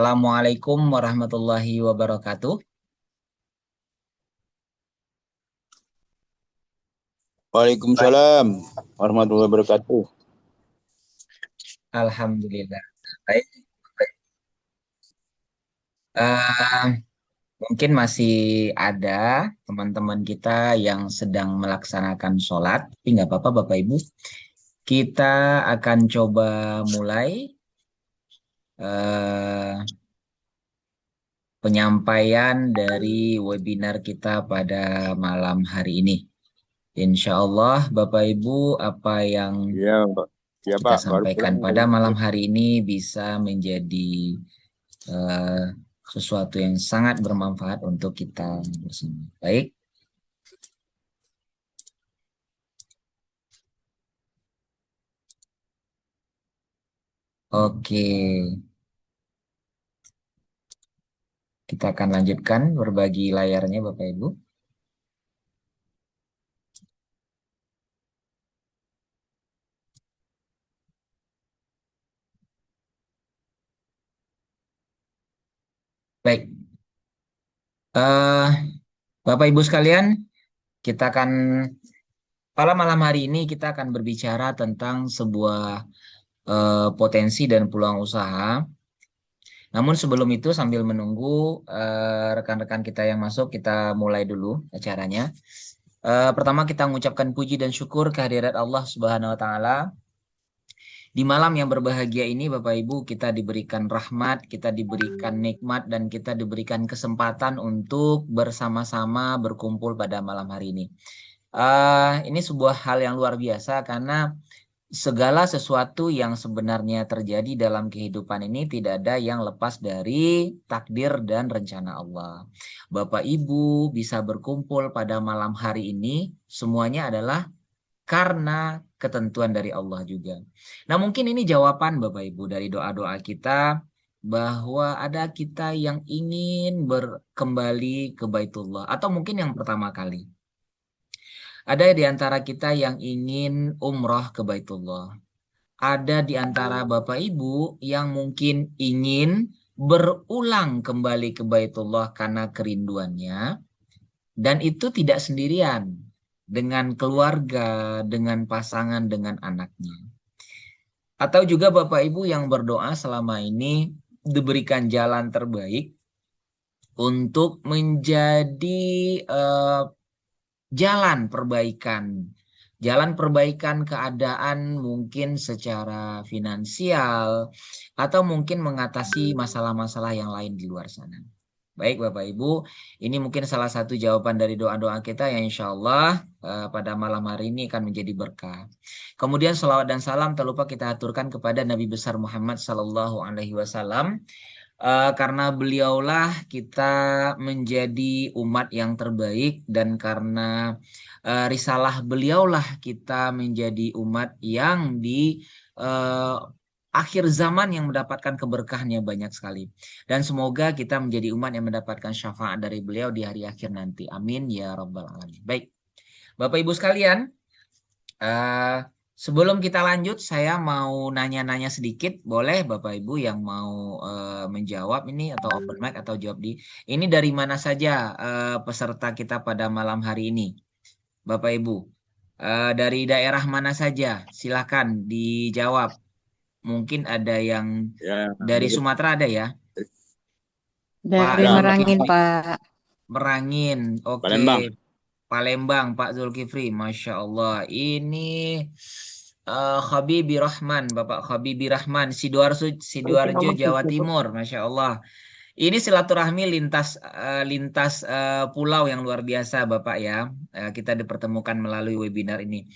Assalamualaikum warahmatullahi wabarakatuh. Baik, Waalaikumsalam warahmatullahi wabarakatuh. alhamdulillah. Baik, baik. Eh, mungkin masih ada teman-teman kita yang sedang melaksanakan sholat, tapi nggak apa-apa Bapak Ibu. Kita akan coba mulai eh, penyampaian dari webinar kita pada malam hari ini. Insya Allah Bapak Ibu apa yang Iya, Pak. Iya, kita Pak. Baru sampaikan pulang pada dari malam masjid. hari ini bisa menjadi eh, sesuatu yang sangat bermanfaat untuk kita bersama. Baik, oke. Kita akan lanjutkan berbagi layarnya Bapak Ibu. Baik, eh Bapak Ibu sekalian, kita akan pada malam hari ini kita akan berbicara tentang sebuah potensi dan peluang usaha. Namun sebelum itu sambil menunggu rekan-rekan kita yang masuk, kita mulai dulu acaranya. Pertama kita mengucapkan puji dan syukur kehadirat Allah Subhanahu wa taala. Di malam yang berbahagia ini Bapak Ibu kita diberikan rahmat, kita diberikan nikmat dan kita diberikan kesempatan untuk bersama-sama berkumpul pada malam hari ini. Ini sebuah hal yang luar biasa karena segala sesuatu yang sebenarnya terjadi dalam kehidupan ini tidak ada yang lepas dari takdir dan rencana Allah. Bapak Ibu bisa berkumpul pada malam hari ini, semuanya adalah karena ketentuan dari Allah juga. Nah, mungkin ini jawaban Bapak Ibu dari doa-doa kita bahwa ada kita yang ingin berkembali ke Baitullah atau mungkin yang pertama kali. Ada di antara kita yang ingin umroh ke Baitullah. Ada di antara Bapak Ibu yang mungkin ingin berulang kembali ke Baitullah karena kerinduannya. Dan itu tidak sendirian, dengan keluarga, dengan pasangan, dengan anaknya. Atau juga Bapak Ibu yang berdoa selama ini diberikan jalan terbaik untuk menjadi eh, jalan perbaikan. Jalan perbaikan keadaan mungkin secara finansial atau mungkin mengatasi masalah-masalah yang lain di luar sana. Baik Bapak Ibu, ini mungkin salah satu jawaban dari doa-doa kita yang insya Allah pada malam hari ini akan menjadi berkah. Kemudian selawat dan salam tak lupa kita aturkan kepada Nabi besar Muhammad Sallallahu Alaihi Wasallam. Karena beliaulah kita menjadi umat yang terbaik dan karena risalah beliaulah kita menjadi umat yang di eh, akhir zaman yang mendapatkan keberkahannya banyak sekali. Dan semoga kita menjadi umat yang mendapatkan syafaat dari beliau di hari akhir nanti. Amin ya rabbal alamin. Baik, Bapak Ibu sekalian, eh, sebelum kita lanjut, saya mau nanya-nanya sedikit. Boleh Bapak Ibu yang mau menjawab ini atau open mic atau jawab di ini dari mana saja peserta kita pada malam hari ini, Bapak Ibu? Dari daerah mana saja? Silakan dijawab. Mungkin ada yang Ya, dari Sumatera ada ya, Pak Dari ya, Merangin, Zulkifli. Pak. Merangin, oke. Palembang. Palembang, Pak Zulkifli, Masya Allah. Ini Khabibi Rahman, Bapak Khabibi Rahman, Sidoarjo, Sidoarjo, Jawa Timur, Masya Allah. Ini silaturahmi lintas pulau yang luar biasa, Bapak ya. Kita dipertemukan melalui webinar ini.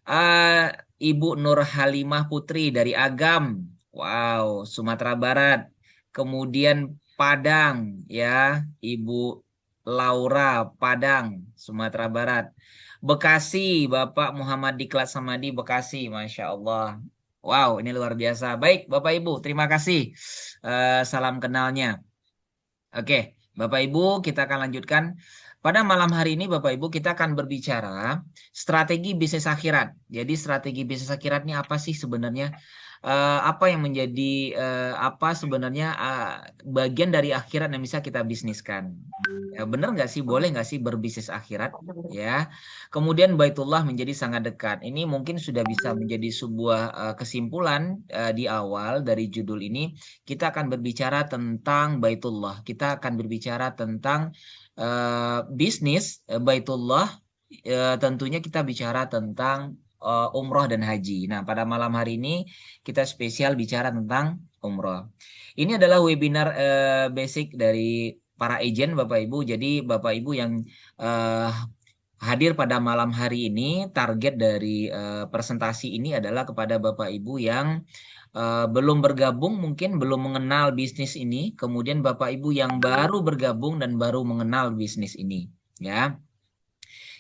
Eh, Ibu Nur Halimah Putri dari Agam, wow, Sumatera Barat. Kemudian Padang, ya, Ibu Laura Padang, Sumatera Barat. Bekasi, Bapak Muhammad Diklat Samadi, Bekasi, Masya Allah. Wow, ini luar biasa. Baik, Bapak Ibu, terima kasih. Salam kenalnya. Oke, Bapak Ibu, kita akan lanjutkan. Pada malam hari ini, Bapak Ibu, kita akan berbicara strategi bisnis akhirat. Jadi, strategi bisnis akhirat ini apa sih sebenarnya? apa yang menjadi apa sebenarnya bagian dari akhirat yang bisa kita bisniskan. Ya, bener nggak sih, boleh nggak sih berbisnis akhirat? Ya, kemudian Baitullah menjadi sangat dekat. Ini mungkin sudah bisa menjadi sebuah kesimpulan di awal dari judul ini. Kita akan berbicara tentang Baitullah. Kita akan berbicara tentang bisnis Baitullah. Tentunya kita bicara tentang umroh dan haji. Nah, pada malam hari ini kita spesial bicara tentang umroh. Ini adalah webinar basic dari para agent Bapak Ibu. Jadi Bapak Ibu yang eh, hadir pada malam hari ini, target dari presentasi ini adalah kepada Bapak Ibu yang belum bergabung, mungkin belum mengenal bisnis ini, kemudian Bapak Ibu yang baru bergabung dan baru mengenal bisnis ini. Ya,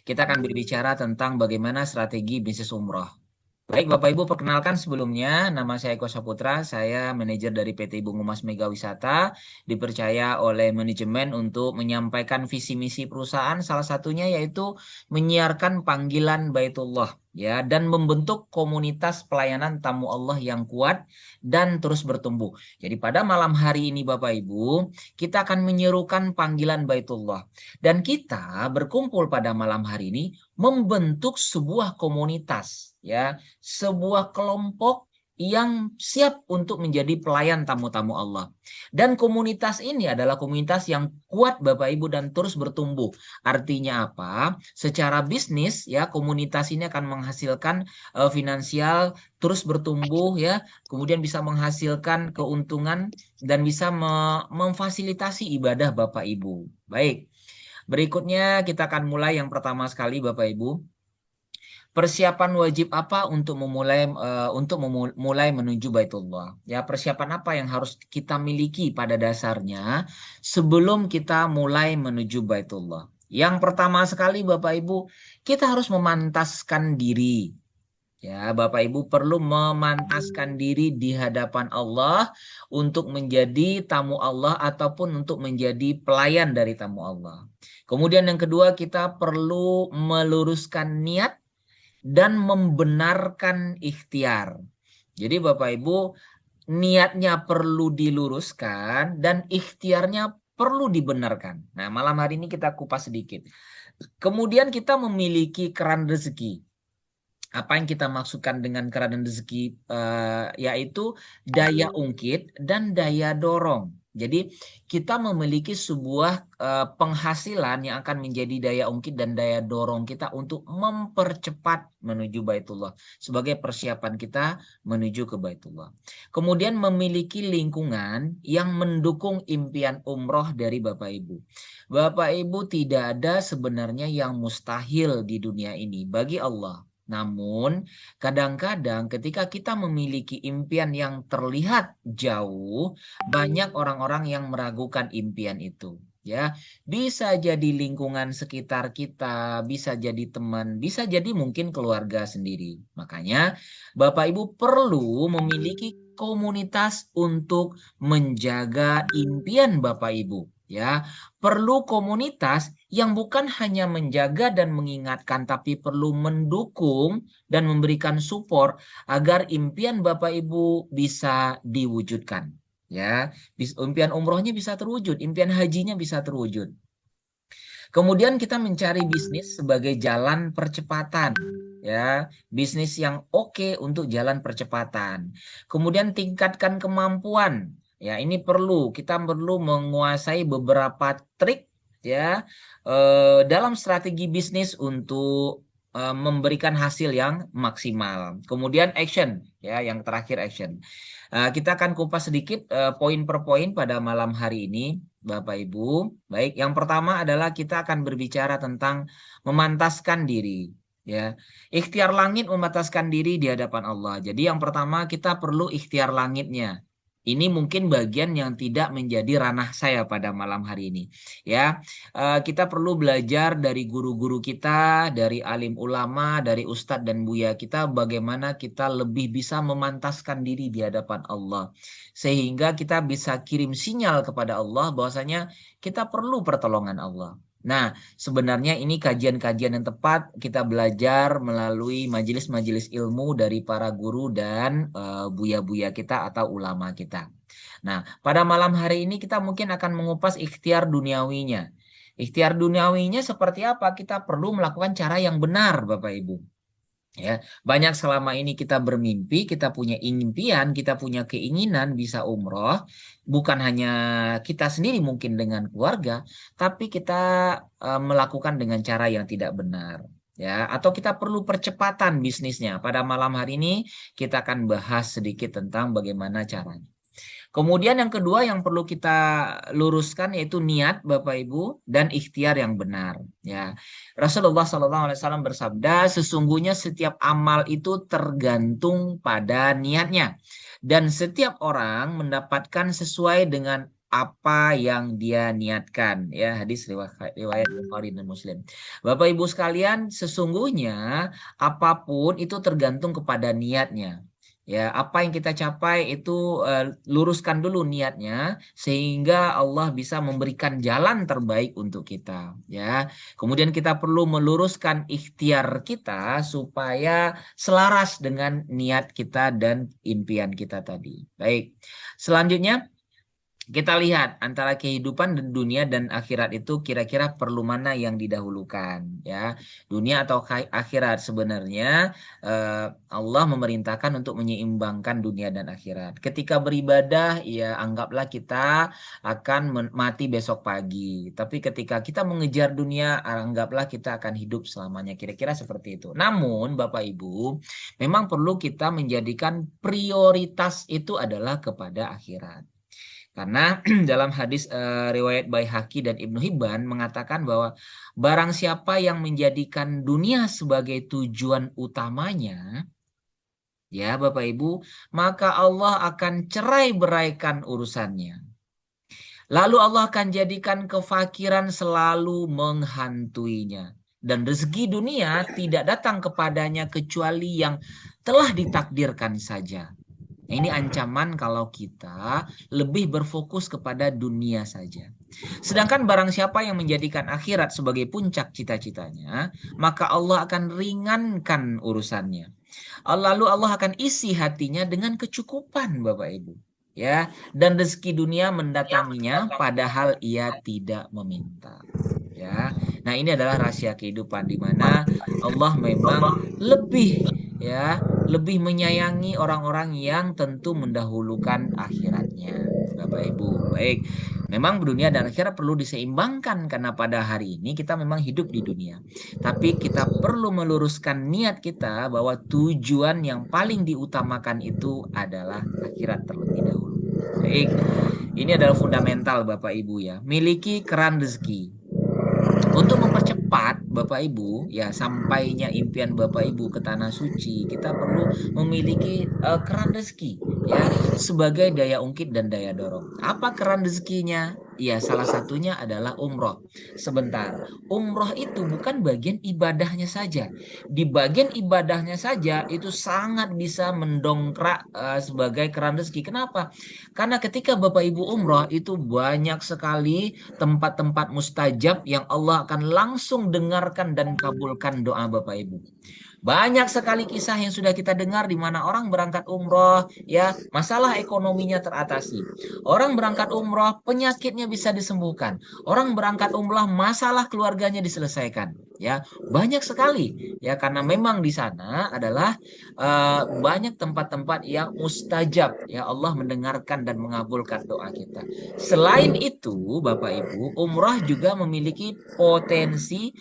kita akan berbicara tentang bagaimana strategi bisnis umroh. Baik, Bapak Ibu, perkenalkan sebelumnya, nama saya Eko Saputra, saya manajer dari PT Bunga Mas Mega Wisata, dipercaya oleh manajemen untuk menyampaikan visi misi perusahaan, salah satunya yaitu menyiarkan panggilan Baitullah, ya, dan membentuk komunitas pelayanan tamu Allah yang kuat dan terus bertumbuh. Jadi pada malam hari ini, Bapak Ibu, kita akan menyerukan panggilan Baitullah, dan kita berkumpul pada malam hari ini membentuk sebuah komunitas, ya, sebuah kelompok yang siap untuk menjadi pelayan tamu-tamu Allah. Dan komunitas ini adalah komunitas yang kuat Bapak Ibu dan terus bertumbuh. Artinya apa? Secara bisnis ya, komunitas ini akan menghasilkan finansial terus bertumbuh ya, kemudian bisa menghasilkan keuntungan dan bisa memfasilitasi ibadah Bapak Ibu. Baik. Berikutnya kita akan mulai yang pertama sekali Bapak Ibu. Persiapan wajib apa untuk memulai menuju Baitullah? Ya, persiapan apa yang harus kita miliki pada dasarnya sebelum kita mulai menuju Baitullah? Yang pertama sekali Bapak Ibu, kita harus memantaskan diri. Ya, Bapak Ibu perlu memantaskan diri di hadapan Allah untuk menjadi tamu Allah ataupun untuk menjadi pelayan dari tamu Allah. Kemudian yang kedua, kita perlu meluruskan niat dan membenarkan ikhtiar. Jadi Bapak Ibu, niatnya perlu diluruskan dan ikhtiarnya perlu dibenarkan. Nah, malam hari ini kita kupas sedikit. Kemudian kita memiliki keran rezeki. Apa yang kita maksudkan dengan keran rezeki, yaitu daya ungkit dan daya dorong. Jadi kita memiliki sebuah penghasilan yang akan menjadi daya ungkit dan daya dorong kita untuk mempercepat menuju Baitullah sebagai persiapan kita menuju ke Baitullah. Kemudian memiliki lingkungan yang mendukung impian umroh dari Bapak Ibu. Bapak Ibu, tidak ada sebenarnya yang mustahil di dunia ini bagi Allah. Namun, kadang-kadang ketika kita memiliki impian yang terlihat jauh, banyak orang-orang yang meragukan impian itu. Ya, bisa jadi lingkungan sekitar kita, bisa jadi teman, bisa jadi mungkin keluarga sendiri. Makanya, Bapak Ibu perlu memiliki komunitas untuk menjaga impian Bapak Ibu. Ya, perlu komunitas yang bukan hanya menjaga dan mengingatkan, tapi perlu mendukung dan memberikan support agar impian Bapak Ibu bisa diwujudkan. Ya, impian umrohnya bisa terwujud, impian hajinya bisa terwujud. Kemudian kita mencari bisnis sebagai jalan percepatan, ya, bisnis yang oke untuk jalan percepatan. Kemudian tingkatkan kemampuan. Ya, ini kita perlu menguasai beberapa trik ya dalam strategi bisnis untuk memberikan hasil yang maksimal. Kemudian action, ya, yang terakhir action. Kita akan kupas sedikit poin per poin pada malam hari ini, Bapak Ibu. Baik, yang pertama adalah kita akan berbicara tentang memantaskan diri. Ya, ikhtiar langit memantaskan diri di hadapan Allah. Jadi yang pertama kita perlu ikhtiar langitnya. Ini mungkin bagian yang tidak menjadi ranah saya pada malam hari ini. Ya, kita perlu belajar dari guru-guru kita, dari alim ulama, dari ustadz dan buya kita, bagaimana kita lebih bisa memantaskan diri di hadapan Allah. Sehingga kita bisa kirim sinyal kepada Allah bahwasanya kita perlu pertolongan Allah. Nah, sebenarnya ini kajian-kajian yang tepat kita belajar melalui majelis-majelis ilmu dari para guru dan buya-buya kita atau ulama kita. Nah, pada malam hari ini kita mungkin akan mengupas ikhtiar duniawinya. Ikhtiar duniawinya seperti apa? Kita perlu melakukan cara yang benar, Bapak Ibu. Ya, banyak selama ini kita bermimpi, kita punya impian, kita punya keinginan bisa umroh, bukan hanya kita sendiri mungkin dengan keluarga, tapi kita melakukan dengan cara yang tidak benar. Ya, atau kita perlu percepatan bisnisnya. Pada malam hari ini kita akan bahas sedikit tentang bagaimana caranya. Kemudian yang kedua yang perlu kita luruskan yaitu niat Bapak Ibu dan ikhtiar yang benar. Ya, Rasulullah SAW bersabda, sesungguhnya setiap amal itu tergantung pada niatnya dan setiap orang mendapatkan sesuai dengan apa yang dia niatkan. Ya, hadis riwayat Bukhari dan Muslim. Bapak Ibu sekalian, sesungguhnya apapun itu tergantung kepada niatnya. Ya, apa yang kita capai itu luruskan dulu niatnya sehingga Allah bisa memberikan jalan terbaik untuk kita, ya. Kemudian kita perlu meluruskan ikhtiar kita supaya selaras dengan niat kita dan impian kita tadi. Baik. Selanjutnya kita lihat antara kehidupan dan dunia dan akhirat itu kira-kira perlu mana yang didahulukan, ya. Dunia atau akhirat sebenarnya Allah memerintahkan untuk menyeimbangkan dunia dan akhirat. Ketika beribadah, ya anggaplah kita akan mati besok pagi. Tapi ketika kita mengejar dunia, anggaplah kita akan hidup selamanya. Kira-kira seperti itu. Namun, Bapak Ibu, memang perlu kita menjadikan prioritas itu adalah kepada akhirat. Karena dalam hadis riwayat Baihaqi dan Ibnu Hibban mengatakan bahwa barang siapa yang menjadikan dunia sebagai tujuan utamanya, ya Bapak Ibu, maka Allah akan cerai beraikan urusannya. Lalu Allah akan jadikan kefakiran selalu menghantuinya. Dan rezeki dunia tidak datang kepadanya kecuali yang telah ditakdirkan saja. Ini ancaman kalau kita lebih berfokus kepada dunia saja. Sedangkan barang siapa yang menjadikan akhirat sebagai puncak cita-citanya, maka Allah akan ringankan urusannya. Lalu Allah akan isi hatinya dengan kecukupan, Bapak Ibu. Ya, dan rezeki dunia mendatanginya padahal ia tidak meminta. Ya. Nah, ini adalah rahasia kehidupan di mana Allah memang lebih menyayangi orang-orang yang tentu mendahulukan akhiratnya. Bapak Ibu, baik. Memang dunia dan akhirat perlu diseimbangkan karena pada hari ini kita memang hidup di dunia. Tapi kita perlu meluruskan niat kita bahwa tujuan yang paling diutamakan itu adalah akhirat terlebih dahulu. Baik. Ini adalah fundamental Bapak Ibu ya. Miliki keran rezeki. Untuk mempercepat Bapak Ibu ya sampainya impian Bapak Ibu ke tanah suci, kita perlu memiliki keran rezeki ya sebagai daya ungkit dan daya dorong. Apa keran rezekinya? Ya, salah satunya adalah umroh. Sebentar, umroh itu bukan bagian ibadahnya saja. Di bagian ibadahnya saja itu sangat bisa mendongkrak sebagai keran rezeki. Kenapa? Karena ketika Bapak Ibu umroh itu banyak sekali tempat-tempat mustajab yang Allah akan langsung dengarkan dan kabulkan doa Bapak Ibu. Banyak sekali kisah yang sudah kita dengar di mana orang berangkat umroh, ya, masalah ekonominya teratasi. Orang berangkat umroh, penyakitnya bisa disembuhkan. Orang berangkat umroh, masalah keluarganya diselesaikan. Ya, banyak sekali. Ya, karena memang di sana adalah banyak tempat-tempat yang mustajab. Ya, Allah mendengarkan dan mengabulkan doa kita. Selain itu, Bapak Ibu, umroh juga memiliki potensi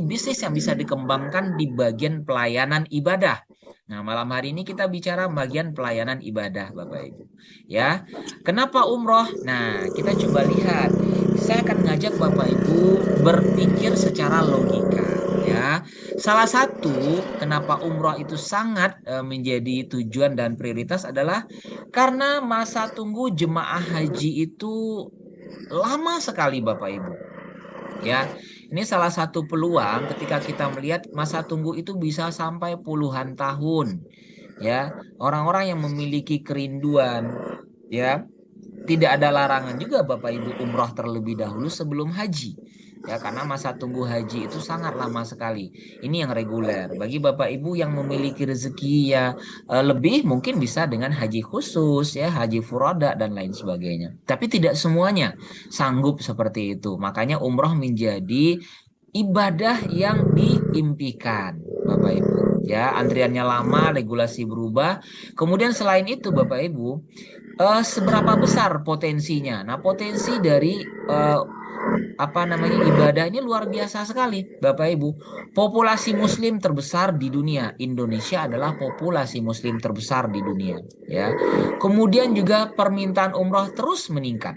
bisnis yang bisa dikembangkan di bagian pelayanan ibadah. Nah, malam hari ini kita bicara bagian pelayanan ibadah, Bapak Ibu. Ya, kenapa umroh? Nah, kita coba lihat. Saya akan ngajak Bapak Ibu berpikir secara logika. Ya, salah satu kenapa umroh itu sangat menjadi tujuan dan prioritas adalah karena masa tunggu jemaah haji itu lama sekali, Bapak Ibu. Ya, ini salah satu peluang ketika kita melihat masa tunggu itu bisa sampai puluhan tahun. Ya, orang-orang yang memiliki kerinduan, ya, tidak ada larangan juga Bapak Ibu umroh terlebih dahulu sebelum haji. ya, karena masa tunggu haji itu sangat lama sekali. Ini yang reguler. Bagi Bapak Ibu yang memiliki rezeki ya lebih, mungkin bisa dengan haji khusus ya, haji furoda dan lain sebagainya. Tapi tidak semuanya sanggup seperti itu. Makanya umroh menjadi ibadah yang diimpikan, Bapak Ibu. Ya, antriannya lama, regulasi berubah. Kemudian selain itu, Bapak Ibu, seberapa besar potensinya? Nah, potensi dari apa namanya ibadah ini luar biasa sekali, Bapak Ibu. Populasi Muslim terbesar di dunia, Indonesia adalah populasi Muslim terbesar di dunia. Ya, kemudian juga permintaan umroh terus meningkat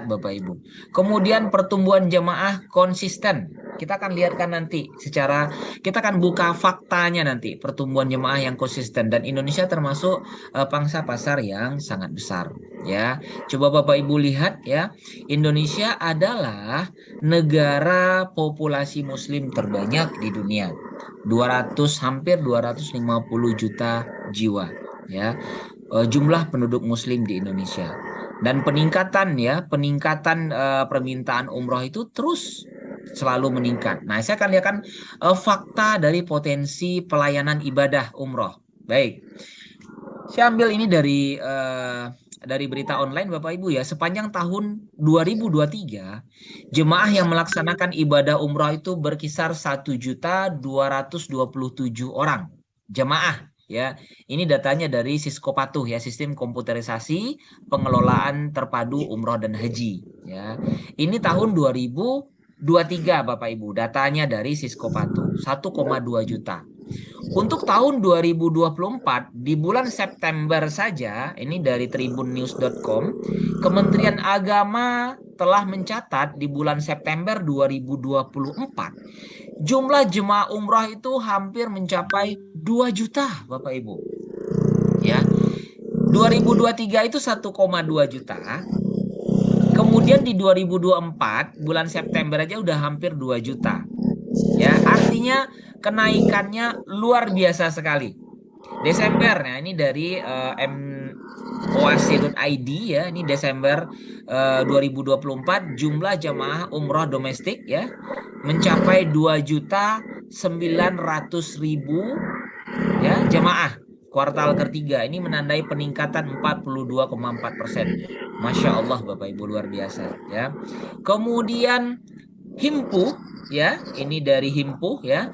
Bapak Ibu. Kemudian pertumbuhan jemaah konsisten. Kita akan lihatkan nanti kita akan buka faktanya nanti pertumbuhan jemaah yang konsisten, dan Indonesia termasuk pangsa pasar yang sangat besar ya. Coba Bapak Ibu lihat ya, Indonesia adalah negara populasi muslim terbanyak di dunia. 200 hampir 250 juta jiwa ya. Jumlah penduduk muslim di Indonesia. Dan peningkatan permintaan umroh itu terus selalu meningkat. Nah, saya akan lihatkan fakta dari potensi pelayanan ibadah umroh. Baik, saya ambil ini dari berita online Bapak Ibu ya. Sepanjang tahun 2023, jemaah yang melaksanakan ibadah umroh itu berkisar 1.227 orang. Jemaah ya. Ini datanya dari Siskopatuh ya, Sistem Komputerisasi Pengelolaan Terpadu Umroh dan Haji ya. Ini tahun 2023 Bapak Ibu, datanya dari Siskopatuh 1,2 juta. Untuk tahun 2024 di bulan September saja, ini dari tribunnews.com, Kementerian Agama telah mencatat di bulan September 2024 jumlah jemaah umroh itu hampir mencapai 2 juta Bapak Ibu. Ya. 2023 itu 1,2 juta. Kemudian di 2024 bulan September aja udah hampir 2 juta. Ya, artinya kenaikannya luar biasa sekali. Desember, nah ini dari moac.id ya, ini Desember 2024 jumlah jamaah umroh domestik ya mencapai 2.900.000 ya jamaah kuartal ketiga. Ini menandai peningkatan 42,4%. Masya Allah Bapak Ibu, luar biasa ya. Kemudian Himpuh ya, ini dari Himpuh ya,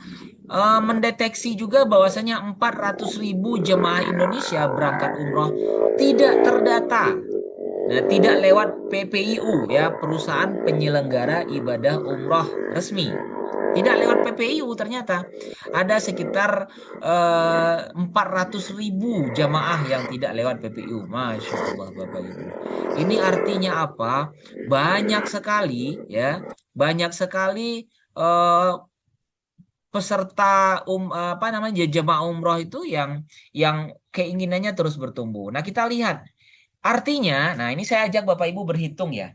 mendeteksi juga bahwasanya 400.000 jemaah Indonesia berangkat umroh tidak terdata. Nah, tidak lewat PPIU ya, perusahaan penyelenggara ibadah umroh resmi. Tidak lewat PPIU, ternyata ada sekitar 400.000 jamaah yang tidak lewat PPIU. Masya Allah Bapak Ibu. Ini artinya apa? Banyak sekali ya, banyak sekali peserta apa namanya jemaah umroh itu yang keinginannya terus bertumbuh. Nah, kita lihat artinya, nah ini saya ajak Bapak Ibu berhitung ya.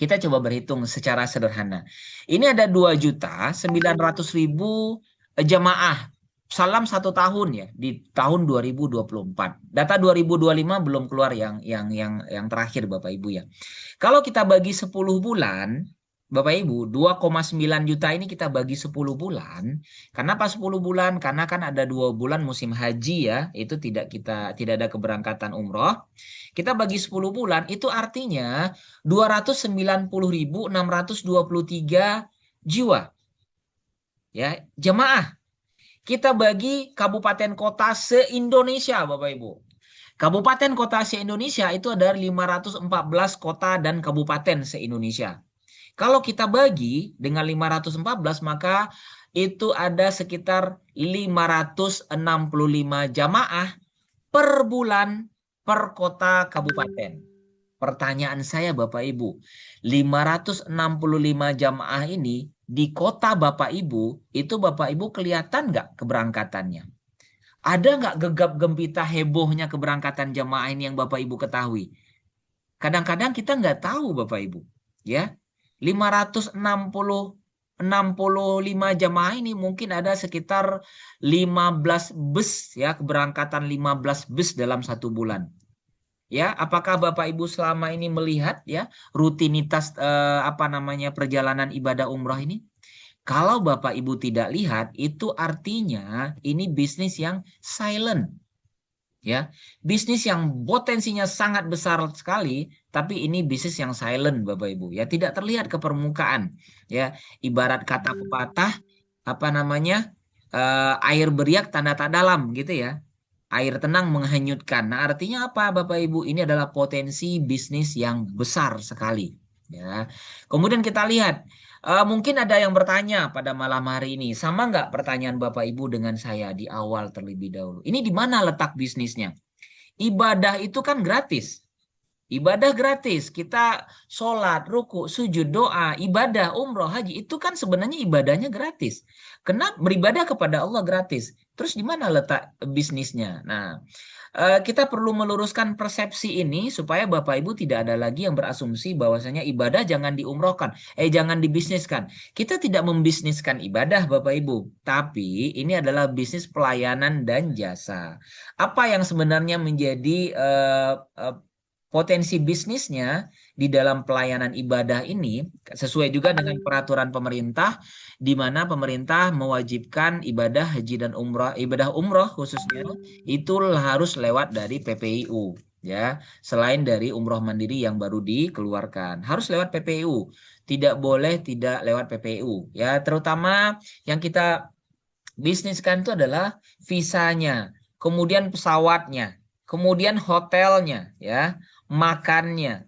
Kita coba berhitung secara sederhana. Ini ada 2.900.000 jamaah salam 1 tahun ya di tahun 2024. Data 2025 belum keluar yang terakhir Bapak Ibu ya. Kalau kita bagi 10 bulan, Bapak Ibu, 2,9 juta ini kita bagi 10 bulan. Kenapa 10 bulan? Karena kan ada 2 bulan musim haji ya, itu tidak ada keberangkatan umroh. Kita bagi 10 bulan, itu artinya 290.623 jiwa. Ya, jemaah. Kita bagi kabupaten kota se-Indonesia, Bapak Ibu. Kabupaten kota se-Indonesia itu ada 514 kota dan kabupaten se-Indonesia. Kalau kita bagi dengan 514, maka itu ada sekitar 565 jamaah per bulan per kota kabupaten. Pertanyaan saya Bapak Ibu, 565 jamaah ini di kota Bapak Ibu, itu Bapak Ibu kelihatan nggak keberangkatannya? Ada nggak gegap gempita hebohnya keberangkatan jamaah ini yang Bapak Ibu ketahui? Kadang-kadang kita nggak tahu Bapak Ibu. Ya, 565 jamaah ini mungkin ada sekitar 15 bus ya, keberangkatan 15 bus dalam 1 bulan. Ya, apakah Bapak Ibu selama ini melihat ya rutinitas apa namanya perjalanan ibadah umroh ini? Kalau Bapak Ibu tidak lihat, itu artinya ini bisnis yang silent, ya. Bisnis yang potensinya sangat besar sekali, tapi ini bisnis yang silent, Bapak Ibu, ya, tidak terlihat ke permukaan, ya. Ibarat kata pepatah, apa namanya? Air beriak tanda tak dalam gitu ya. Air tenang menghanyutkan. Nah, artinya apa, Bapak Ibu? Ini adalah potensi bisnis yang besar sekali. Ya. Kemudian kita lihat, mungkin ada yang bertanya pada malam hari ini, sama nggak pertanyaan Bapak Ibu dengan saya di awal terlebih dahulu? Ini di mana letak bisnisnya? Ibadah itu kan gratis. Ibadah gratis, kita sholat, ruku, sujud, doa, ibadah, umroh, haji, itu kan sebenarnya ibadahnya gratis. Kenapa beribadah kepada Allah gratis? Terus di mana letak bisnisnya? Nah, kita perlu meluruskan persepsi ini supaya Bapak Ibu tidak ada lagi yang berasumsi bahwasanya ibadah jangan diumrohkan, jangan dibisniskan. Kita tidak membisniskan ibadah, Bapak Ibu, tapi ini adalah bisnis pelayanan dan jasa. Apa yang sebenarnya menjadi eh, potensi bisnisnya di dalam pelayanan ibadah ini sesuai juga dengan peraturan pemerintah di mana pemerintah mewajibkan ibadah haji dan umroh, ibadah umroh khususnya itu harus lewat dari PPIU, ya. Selain dari umroh mandiri yang baru dikeluarkan, harus lewat PPIU. Tidak boleh tidak lewat PPIU, ya. Terutama yang kita bisniskan itu adalah visanya, kemudian pesawatnya, kemudian hotelnya, ya, makannya,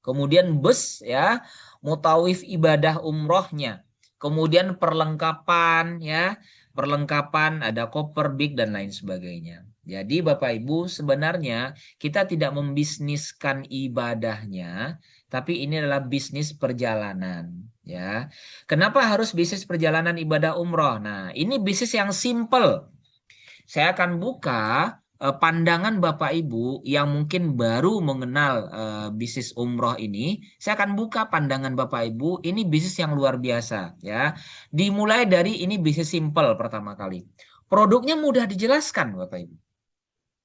kemudian bus, ya, mutawif ibadah umrohnya, kemudian perlengkapan, ya, perlengkapan ada koper big dan lain sebagainya. Jadi Bapak Ibu sebenarnya kita tidak membisniskan ibadahnya, tapi ini adalah bisnis perjalanan, ya. Kenapa harus bisnis perjalanan ibadah umroh? Nah, ini bisnis yang simple. Saya akan buka pandangan Bapak Ibu yang mungkin baru mengenal bisnis umroh ini. Saya akan buka pandangan Bapak Ibu. Ini bisnis yang luar biasa, ya. Dimulai dari ini bisnis simple pertama kali. Produknya mudah dijelaskan, Bapak Ibu.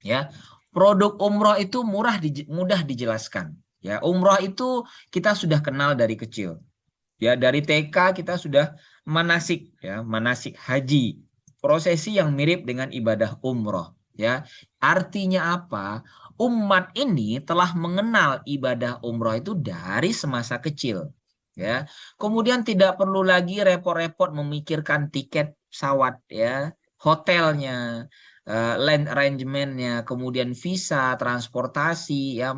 Ya, produk umroh itu mudah dijelaskan. Ya, umroh itu kita sudah kenal dari kecil. Ya, dari TK kita sudah manasik, ya, manasik haji. Prosesi yang mirip dengan ibadah umroh, ya. Artinya apa? Umat ini telah mengenal ibadah umroh itu dari semasa kecil, ya. Kemudian tidak perlu lagi repot-repot memikirkan tiket pesawat, ya, hotelnya, land arrangementnya, kemudian visa, transportasi, ya,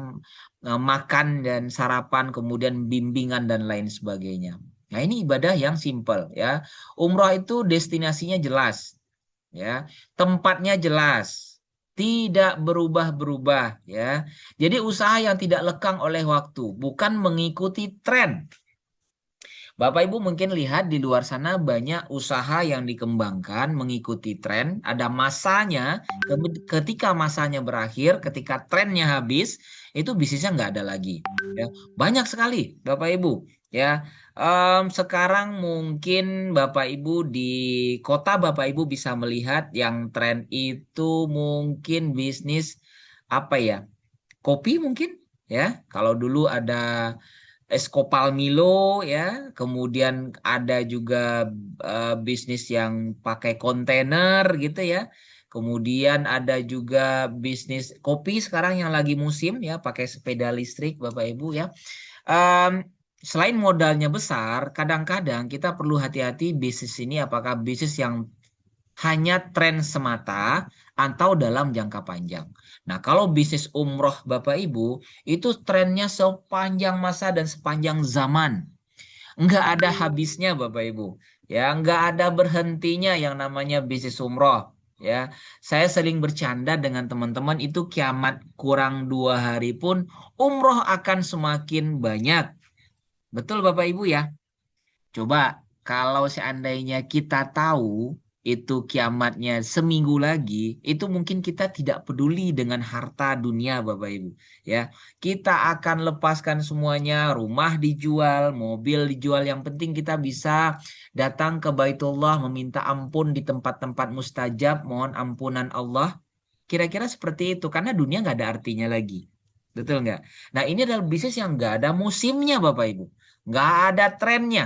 makan dan sarapan, kemudian bimbingan dan lain sebagainya. Nah, ini ibadah yang simple, ya. Umroh itu destinasinya jelas, ya. Tempatnya jelas. Tidak berubah-berubah, ya. Jadi usaha yang tidak lekang oleh waktu, bukan mengikuti tren. Bapak Ibu mungkin lihat di luar sana banyak usaha yang dikembangkan mengikuti tren, ada masanya, ketika masanya berakhir, ketika trennya habis, itu bisnisnya nggak ada lagi. Ya. Banyak sekali Bapak Ibu. Ya, sekarang mungkin Bapak Ibu di kota Bapak Ibu bisa melihat yang tren itu mungkin bisnis apa ya? Kopi mungkin, ya. Kalau dulu ada Escopal Milo, ya, kemudian ada juga bisnis yang pakai kontainer gitu ya. Kemudian ada juga bisnis kopi sekarang yang lagi musim, ya, pakai sepeda listrik Bapak Ibu, ya. Em, Selain modalnya besar, kadang-kadang kita perlu hati-hati bisnis ini apakah bisnis yang hanya tren semata atau dalam jangka panjang. Nah, kalau bisnis umroh Bapak Ibu, itu trennya sepanjang masa dan sepanjang zaman. Nggak ada habisnya Bapak Ibu. Ya, nggak ada berhentinya yang namanya bisnis umroh. Ya, saya sering bercanda dengan teman-teman itu kiamat kurang 2 hari pun umroh akan semakin banyak. Betul Bapak Ibu ya? Coba kalau seandainya kita tahu itu kiamatnya seminggu lagi, itu mungkin kita tidak peduli dengan harta dunia, Bapak Ibu. Ya, kita akan lepaskan semuanya, rumah dijual, mobil dijual. Yang penting kita bisa datang ke Baitullah meminta ampun di tempat-tempat mustajab, mohon ampunan Allah. Kira-kira seperti itu, karena dunia nggak ada artinya lagi. Betul nggak? Nah, ini adalah bisnis yang nggak ada musimnya, Bapak Ibu. Nggak ada trennya.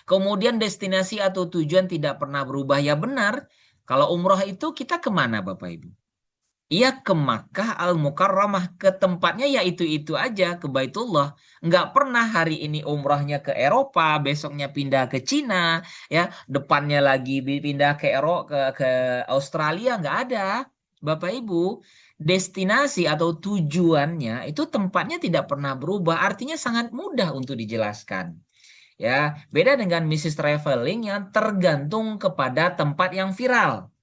Kemudian destinasi atau tujuan tidak pernah berubah. Ya benar, kalau umroh itu kita kemana Bapak Ibu? Iya ke Makkah Al-Mukarramah, ke tempatnya ya itu-itu aja, ke Baitullah. Nggak pernah hari ini umrahnya ke Eropa, besoknya pindah ke Cina, ya depannya lagi pindah ke ke Australia, nggak ada. Bapak Ibu, destinasi atau tujuannya itu tempatnya tidak pernah berubah, artinya sangat mudah untuk dijelaskan. Ya, beda dengan bisnis traveling yang tergantung kepada tempat yang viral.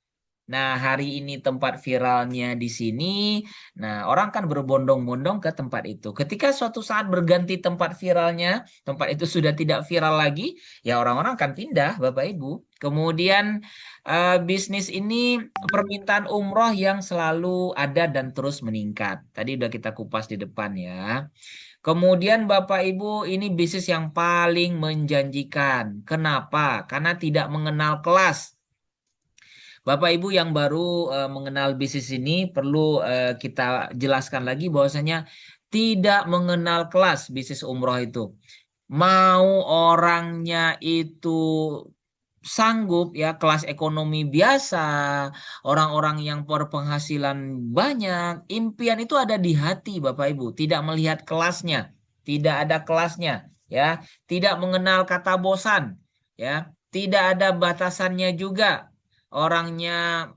Nah, hari ini tempat viralnya di sini. Nah, orang kan berbondong-bondong ke tempat itu. Ketika suatu saat berganti tempat viralnya, tempat itu sudah tidak viral lagi, ya orang-orang akan pindah, Bapak Ibu. Kemudian bisnis ini permintaan umroh yang selalu ada dan terus meningkat. Tadi udah kita kupas di depan ya. Kemudian Bapak Ibu, ini bisnis yang paling menjanjikan. Kenapa? Karena tidak mengenal kelas. Bapak Ibu yang baru mengenal bisnis ini perlu kita jelaskan lagi bahwasanya tidak mengenal kelas bisnis umroh itu. Mau orangnya itu sanggup ya kelas ekonomi biasa, orang-orang yang berpenghasilan banyak, impian itu ada di hati Bapak Ibu, tidak melihat kelasnya, tidak ada kelasnya ya, tidak mengenal kata bosan ya, tidak ada batasannya juga. Orangnya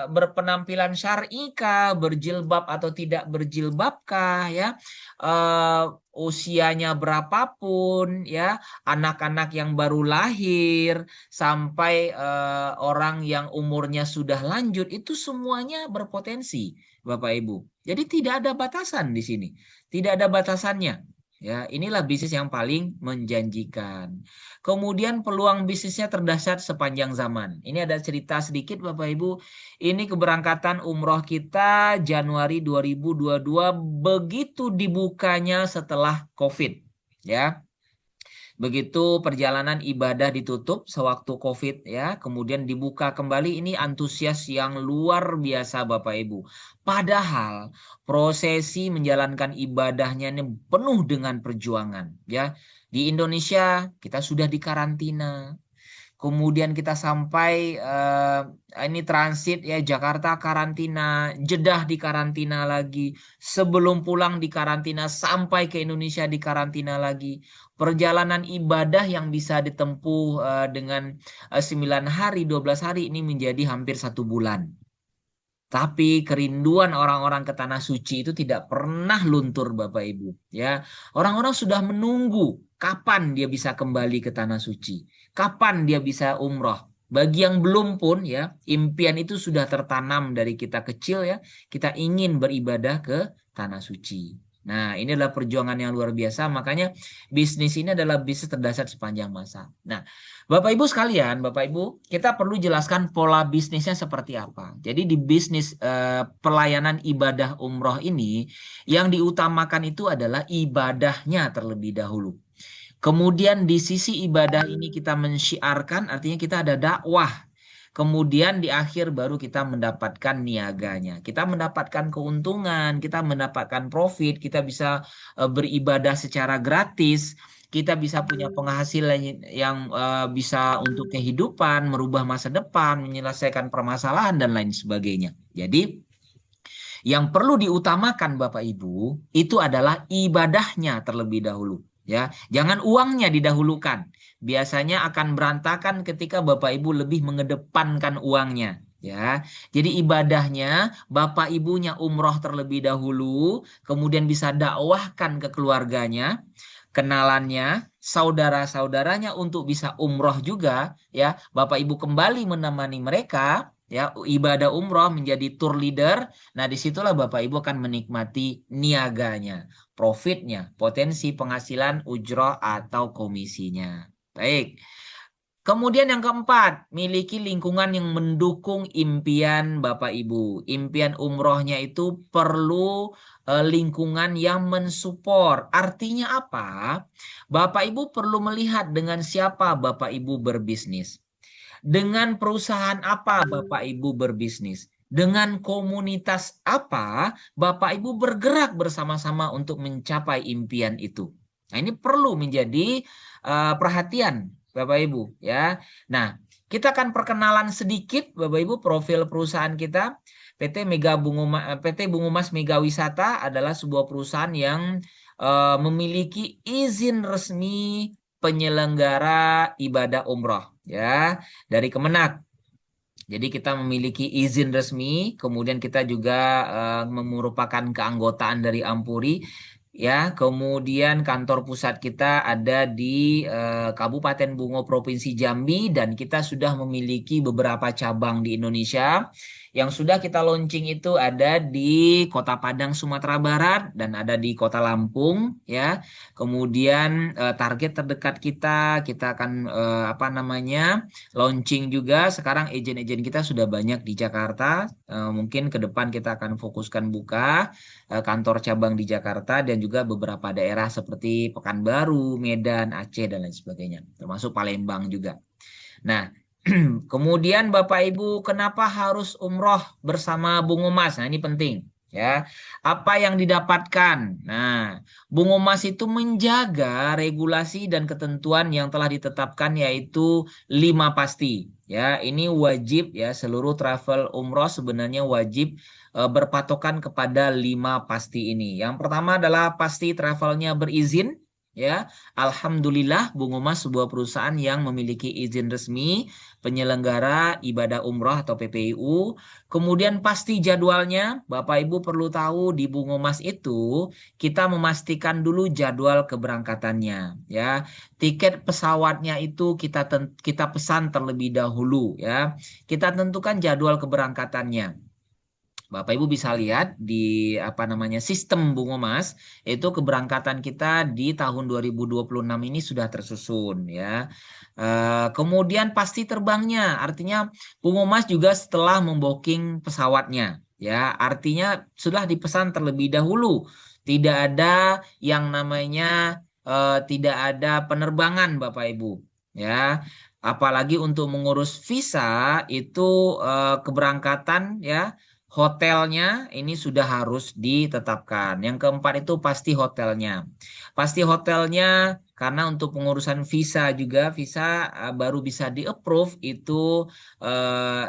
berpenampilan syar'i kah, berjilbab atau tidak berjilbab kah ya, eh, usianya berapapun ya, anak-anak yang baru lahir sampai orang yang umurnya sudah lanjut itu semuanya berpotensi, Bapak Ibu. Jadi tidak ada batasan di sini, tidak ada batasannya. Ya, inilah bisnis yang paling menjanjikan. Kemudian peluang bisnisnya terdahsyat sepanjang zaman. Ini ada cerita sedikit Bapak Ibu. Ini keberangkatan umroh kita Januari 2022 begitu dibukanya setelah COVID. Ya, begitu perjalanan ibadah ditutup sewaktu COVID ya, kemudian dibuka kembali ini antusias yang luar biasa Bapak Ibu. Padahal prosesi menjalankan ibadahnya ini penuh dengan perjuangan ya. Di Indonesia kita sudah dikarantina. Kemudian kita sampai ini transit ya Jakarta karantina, Jeddah di karantina lagi, sebelum pulang di karantina sampai ke Indonesia di karantina lagi. Perjalanan ibadah yang bisa ditempuh dengan 9 hari, 12 hari ini menjadi hampir 1 bulan. Tapi kerinduan orang-orang ke tanah suci itu tidak pernah luntur Bapak Ibu. Ya, orang-orang sudah menunggu kapan dia bisa kembali ke tanah suci, kapan dia bisa umroh. Bagi yang belum pun ya, impian itu sudah tertanam dari kita kecil ya, kita ingin beribadah ke tanah suci. Nah, ini adalah perjuangan yang luar biasa. Makanya bisnis ini adalah bisnis terdasar sepanjang masa. Nah, Bapak Ibu sekalian, Bapak Ibu, kita perlu jelaskan pola bisnisnya seperti apa. Jadi di bisnis pelayanan ibadah umroh ini, yang diutamakan itu adalah ibadahnya terlebih dahulu. Kemudian di sisi ibadah ini kita mensyiarkan, artinya kita ada dakwah. Kemudian di akhir baru kita mendapatkan niaganya. Kita mendapatkan keuntungan, kita mendapatkan profit, kita bisa beribadah secara gratis, kita bisa punya penghasilan yang bisa untuk kehidupan, merubah masa depan, menyelesaikan permasalahan dan lain sebagainya. Jadi yang perlu diutamakan Bapak Ibu itu adalah ibadahnya terlebih dahulu. Ya, jangan uangnya didahulukan. Biasanya akan berantakan ketika Bapak Ibu lebih mengedepankan uangnya. Ya, jadi ibadahnya Bapak Ibunya umroh terlebih dahulu, kemudian bisa dakwahkan ke keluarganya, kenalannya, saudara-saudaranya untuk bisa umroh juga. Ya, Bapak Ibu kembali menemani mereka. Ya, ibadah umroh menjadi tour leader. Nah, disitulah Bapak Ibu akan menikmati niaganya, profitnya, potensi penghasilan ujroh atau komisinya. Baik. Kemudian yang keempat, miliki lingkungan yang mendukung impian Bapak Ibu. Impian umrohnya itu perlu lingkungan yang mensupport. Artinya apa? Bapak Ibu perlu melihat dengan siapa Bapak Ibu berbisnis. Dengan perusahaan apa Bapak Ibu berbisnis? dengan komunitas apa Bapak Ibu bergerak bersama-sama untuk mencapai impian itu. Nah, ini perlu menjadi perhatian Bapak Ibu ya. Nah, kita akan perkenalan sedikit Bapak Ibu profil perusahaan kita. PT Bungu Mas Mega Wisata adalah sebuah perusahaan yang memiliki izin resmi penyelenggara ibadah umroh ya dari Kemenak. Jadi kita memiliki izin resmi, kemudian kita juga merupakan keanggotaan dari Ampuri, ya. Kemudian kantor pusat kita ada di Kabupaten Bungo, Provinsi Jambi, dan kita sudah memiliki beberapa cabang di Indonesia. Yang sudah kita launching itu ada di Kota Padang, Sumatera Barat, dan ada di Kota Lampung, ya. Kemudian target terdekat kita akan apa namanya? Launching juga sekarang agen-agen kita sudah banyak di Jakarta. Mungkin ke depan kita akan fokuskan buka kantor cabang di Jakarta dan juga beberapa daerah seperti Pekanbaru, Medan, Aceh dan lain sebagainya, termasuk Palembang juga. Nah, kemudian Bapak Ibu, kenapa harus umroh bersama Bungo Mas? Nah, ini penting ya. Apa yang didapatkan? Nah, Bungo Mas itu menjaga regulasi dan ketentuan yang telah ditetapkan yaitu 5 pasti. Ya, ini wajib ya, seluruh travel umroh sebenarnya wajib berpatokan kepada 5 pasti ini. Yang pertama adalah pasti travelnya berizin. Ya, Alhamdulillah Bungo Mas sebuah perusahaan yang memiliki izin resmi penyelenggara ibadah umroh atau PPIU. Kemudian pasti jadwalnya, Bapak Ibu perlu tahu di Bungo Mas itu kita memastikan dulu jadwal keberangkatannya, ya. Tiket pesawatnya itu kita pesan terlebih dahulu, ya. Kita tentukan jadwal keberangkatannya. Bapak Ibu bisa lihat di apa namanya sistem Bungo Mas itu keberangkatan kita di tahun 2026 ini sudah tersusun ya. Kemudian pasti terbangnya, artinya Bungo Mas juga setelah membooking pesawatnya ya, artinya sudah dipesan terlebih dahulu. Tidak ada yang namanya tidak ada penerbangan Bapak Ibu ya. Apalagi untuk mengurus visa itu keberangkatan ya. Hotelnya ini sudah harus ditetapkan. Yang keempat itu pasti hotelnya. Pasti hotelnya karena untuk pengurusan visa juga visa baru bisa di-approve itu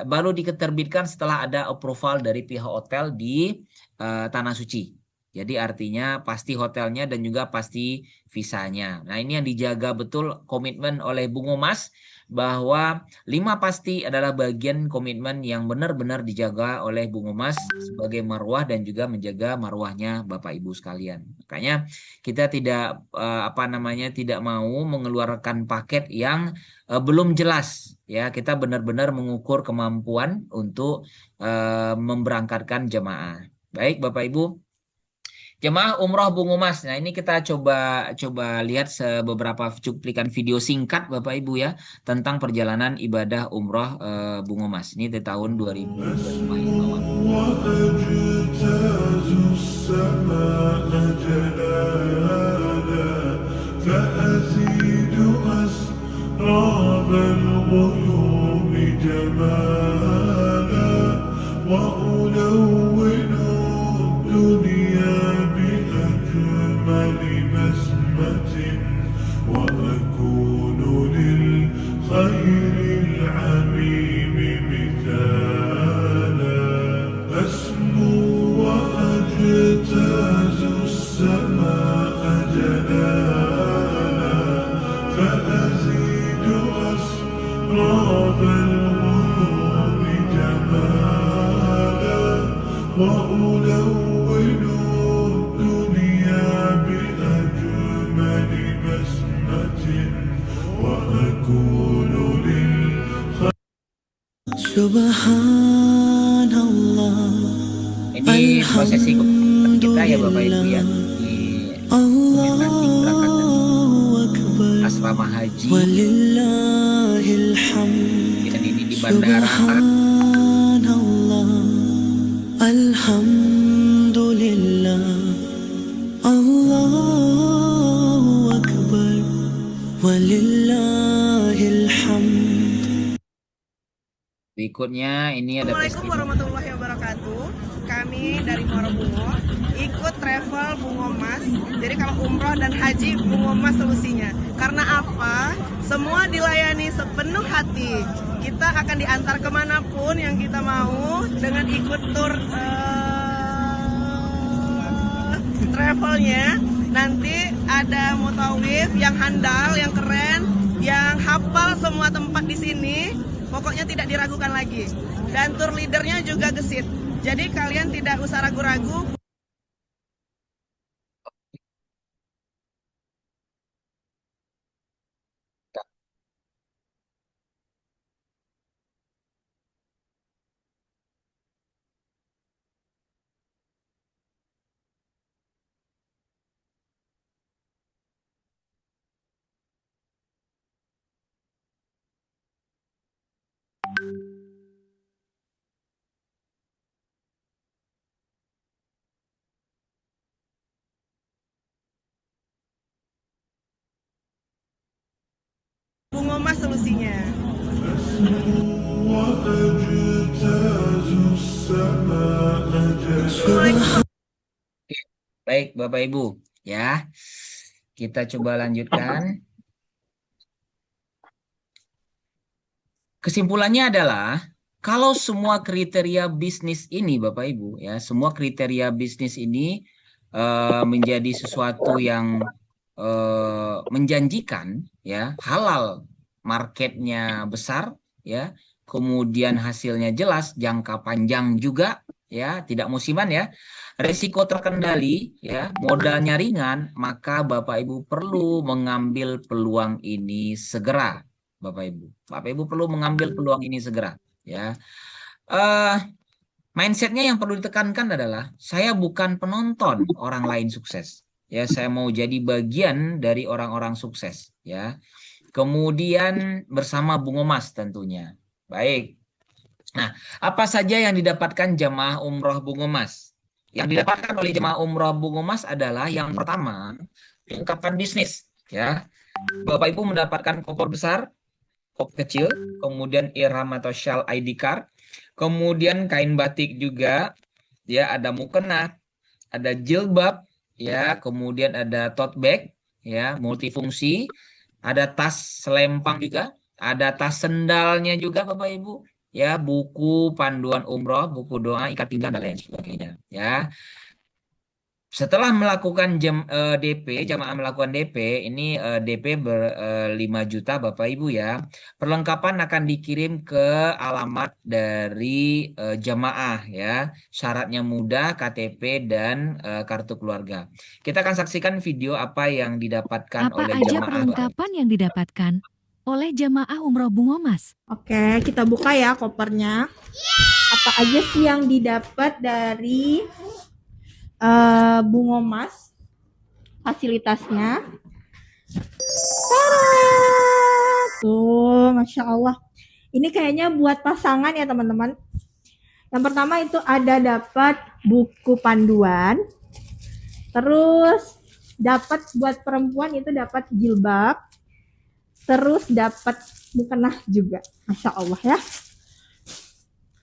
baru diterbitkan setelah ada approval dari pihak hotel di Tanah Suci. Jadi artinya pasti hotelnya dan juga pasti visanya. Nah, ini yang dijaga betul komitmen oleh Bungo Mas bahwa 5 pasti adalah bagian komitmen yang benar-benar dijaga oleh Bungo Mas sebagai marwah dan juga menjaga marwahnya Bapak Ibu sekalian. Makanya kita tidak apa namanya tidak mau mengeluarkan paket yang belum jelas ya. Kita benar-benar mengukur kemampuan untuk memberangkatkan jemaah. Baik Bapak Ibu, jemaah umroh Bungo Mas. Nah, ini kita coba coba lihat beberapa cuplikan video singkat Bapak Ibu ya tentang perjalanan ibadah umroh Bungo Mas. Ini di tahun 2025 yang lalu. وأجتاز السماء جلالا فأزيد أسراب الغيوم جمالا وألون الدنيا بأجمل بسمة وأكون للخير العميم مثالا أسمو وأجتاز السماء جلالا فأزيد أسراب الغيوم جمالا وألون الدنيا بأجمل بسمة وأكون للخير سبحان الله Ini prosesi kita ya Bapak Ibu ya di nanti keberangkatan asrama haji ولله الحمد dan ini di bandara. سبحان الله الحمد لله الله أكبر ولله الحمد. Berikutnya ini ada Assalamualaikum testimoni warahmatullahi wabarakatuh. wabarakatuh. Kami dari Muara Bungo ikut travel Bungo Mas. Jadi kalau umroh dan haji Bungo Mas solusinya. Karena apa? Semua dilayani sepenuh hati. Kita akan diantar kemanapun yang kita mau dengan ikut tur travelnya. Nanti ada mutawif yang handal, yang keren, yang hafal semua tempat di sini. Pokoknya tidak diragukan lagi. Dan tour leadernya juga gesit. Jadi kalian tidak usah ragu-ragu. Bungo Mas solusinya. Baik, Bapak Ibu, ya. Kita coba lanjutkan. Kesimpulannya adalah kalau semua kriteria bisnis ini, Bapak Ibu, ya, semua kriteria bisnis ini menjadi sesuatu yang menjanjikan, ya, halal, marketnya besar, ya, kemudian hasilnya jelas, jangka panjang juga, ya, tidak musiman, ya, risiko terkendali, ya, modalnya ringan, maka Bapak Ibu perlu mengambil peluang ini segera. Bapak Ibu perlu mengambil peluang ini segera, ya. eh Mindsetnya yang perlu ditekankan adalah saya bukan penonton orang lain sukses, ya. Saya mau jadi bagian dari orang-orang sukses, ya. Kemudian bersama Bungo Mas tentunya. Baik. Nah, apa saja yang didapatkan jamaah umroh Bungo Mas? Yang didapatkan oleh jemaah umroh Bungo Mas adalah yang pertama, kelengkapan bisnis, ya. Bapak Ibu mendapatkan koper besar, kop kecil, kemudian ihram atau shawl ID card, kemudian kain batik juga, ya, ada mukena, ada jilbab, ya, kemudian ada tote bag, ya, multifungsi, ada tas selempang juga, ada tas sendalnya juga Bapak Ibu, ya, buku panduan umroh, buku doa, ikat pinggang dan lain sebagainya, ya. Setelah melakukan DP, jamaah melakukan DP, ini DP 5 juta Bapak Ibu, ya. Perlengkapan akan dikirim ke alamat dari jamaah, ya. Syaratnya mudah, KTP dan kartu keluarga. Kita akan saksikan video apa yang didapatkan Apa oleh aja jamaah. perlengkapan yang didapatkan oleh jamaah umroh Bungo Mas? Oke, kita buka ya kopernya. Apa aja sih yang didapat dari Bungo Mas? Fasilitasnya. Tada! Tuh, Masya Allah. Ini kayaknya buat pasangan ya teman-teman. Yang pertama itu ada dapat buku panduan. Terus dapat buat perempuan itu dapat jilbab. Terus dapat mukena juga. Masya Allah ya.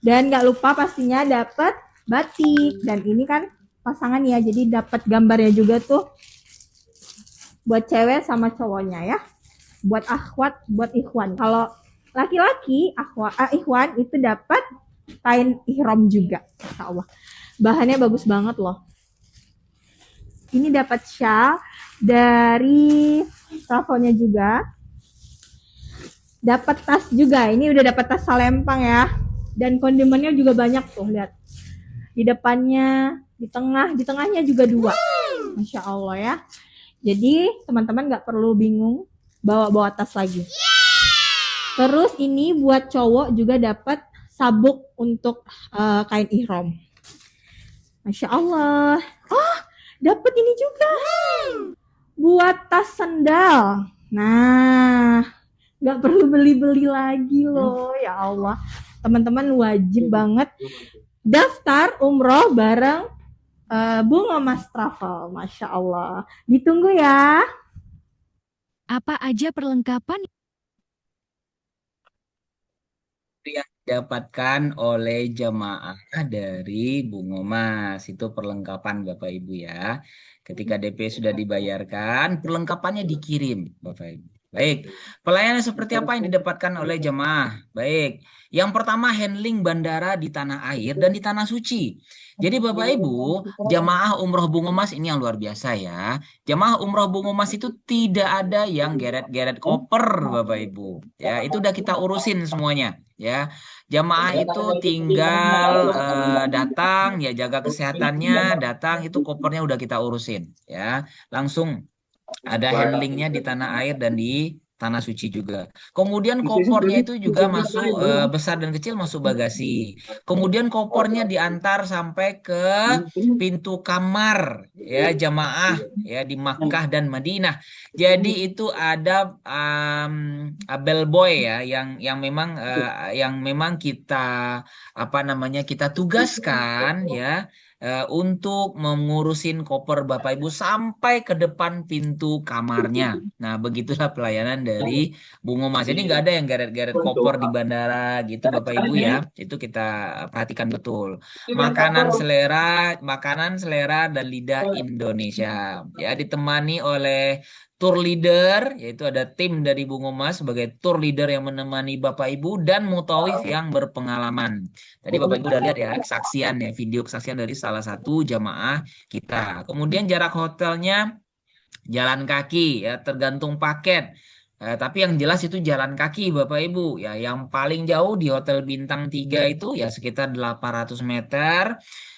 Dan gak lupa pastinya dapat batik. Dan ini kan pasangan ya, jadi dapat gambarnya juga tuh buat cewek sama cowoknya ya, buat akhwat, buat ikhwan. Kalau laki-laki ikhwan itu dapat kain ihram juga. Masya Allah, bahannya bagus banget loh. Ini dapat shawl dari travelnya juga, dapat tas juga. Ini udah dapat tas salempang ya, dan kondimennya juga banyak tuh, lihat di depannya, di tengahnya juga 2. Masya Allah ya. Jadi teman-teman nggak perlu bingung bawa tas lagi. Terus ini buat cowok juga dapat sabuk untuk kain ihram. Masya Allah. Oh, dapat ini juga buat tas sendal. Nah, nggak perlu beli-beli lagi loh. Ya Allah, teman-teman wajib banget daftar umroh bareng Bungo Mas Travel. Masya Allah. Ditunggu ya. Apa aja perlengkapan dapatkan oleh jamaah dari Bungomas. Itu perlengkapan Bapak Ibu ya. Ketika DP sudah dibayarkan, perlengkapannya dikirim Bapak Ibu. Baik, pelayanan seperti apa yang didapatkan oleh jemaah? Baik, yang pertama handling bandara di tanah air dan di tanah suci. Jadi Bapak Ibu, jamaah umroh Bungo Mas ini yang luar biasa ya. Jamaah umroh Bungo Mas itu tidak ada yang geret-geret koper Bapak Ibu. Ya, itu udah kita urusin semuanya ya. Jamaah itu tinggal datang ya, jaga kesehatannya, datang itu kopernya udah kita urusin ya. Langsung ada handlingnya di tanah air dan di tanah suci juga. Kemudian kopornya itu juga masuk besar dan kecil masuk bagasi. Kemudian kopornya diantar sampai ke pintu kamar ya jamaah ya di Makkah dan Madinah. Jadi itu ada bellboy ya yang memang kita apa namanya kita tugaskan ya untuk mengurusin koper Bapak Ibu sampai ke depan pintu kamarnya. Nah, begitulah pelayanan dari Bungo Mas. Jadi nggak ada yang geret-geret koper di bandara gitu Bapak Ibu ya. Itu kita perhatikan betul. Makanan selera dan lidah Indonesia. Ya, ditemani oleh tour leader, yaitu ada tim dari Bungo Mas sebagai tour leader yang menemani Bapak Ibu dan mutawif yang berpengalaman. Tadi Bapak Ibu udah lihat ya kesaksian ya video kesaksian dari salah satu jamaah kita. Kemudian jarak hotelnya jalan kaki ya tergantung paket. Tapi yang jelas itu jalan kaki Bapak Ibu ya. Yang paling jauh di Hotel Bintang 3 itu ya sekitar 800 meter.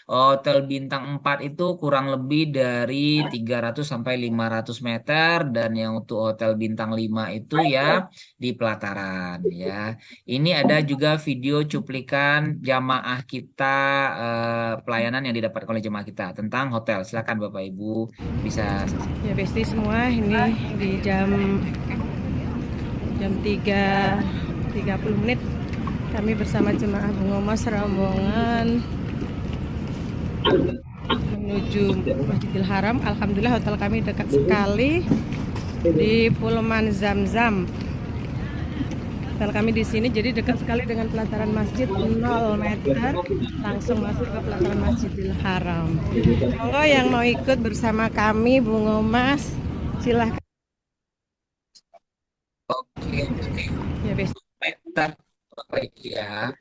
Hotel Bintang 4 itu kurang lebih dari 300 sampai 500 meter dan yang untuk Hotel Bintang 5 itu ya di pelataran ya. Ini ada juga video cuplikan jamaah kita pelayanan yang didapatkan oleh jamaah kita tentang hotel. Silakan Bapak Ibu bisa Ya Besti semua, ini di jam 3.30 menit kami bersama jemaah Bungo Mas rombongan menuju Masjidil Haram. Alhamdulillah hotel kami dekat sekali di Pullman Zamzam. Hotel kami di sini jadi dekat sekali dengan pelataran masjid, 0 meter langsung masuk ke pelataran Masjidil Haram. Monggo yang mau ikut bersama kami Bungo Mas silahkan. Oke. Ya Besti. Meter baik ya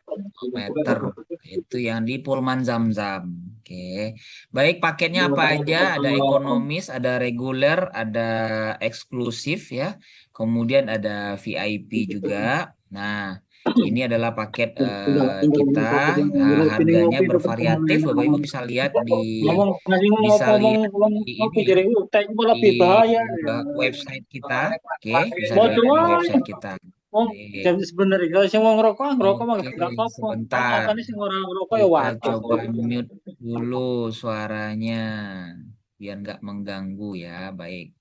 meter itu yang di Pullman Zamzam. Oke, baik paketnya apa aja? Ada ekonomis, ada reguler, ada eksklusif ya. Kemudian ada VIP juga. Nah, ini adalah paket kita. Nah, harganya bervariatif. Bapak Ibu bisa lihat di website kita. Oke, bisa dilihat di website kita. Sebenarnya kalau sing mau ngerokok mah Oke, gak apa-apa. sebentar. Makanya sing orang ngerokok ya Kita wajar. coba mute dulu suaranya biar nggak mengganggu ya. Baik.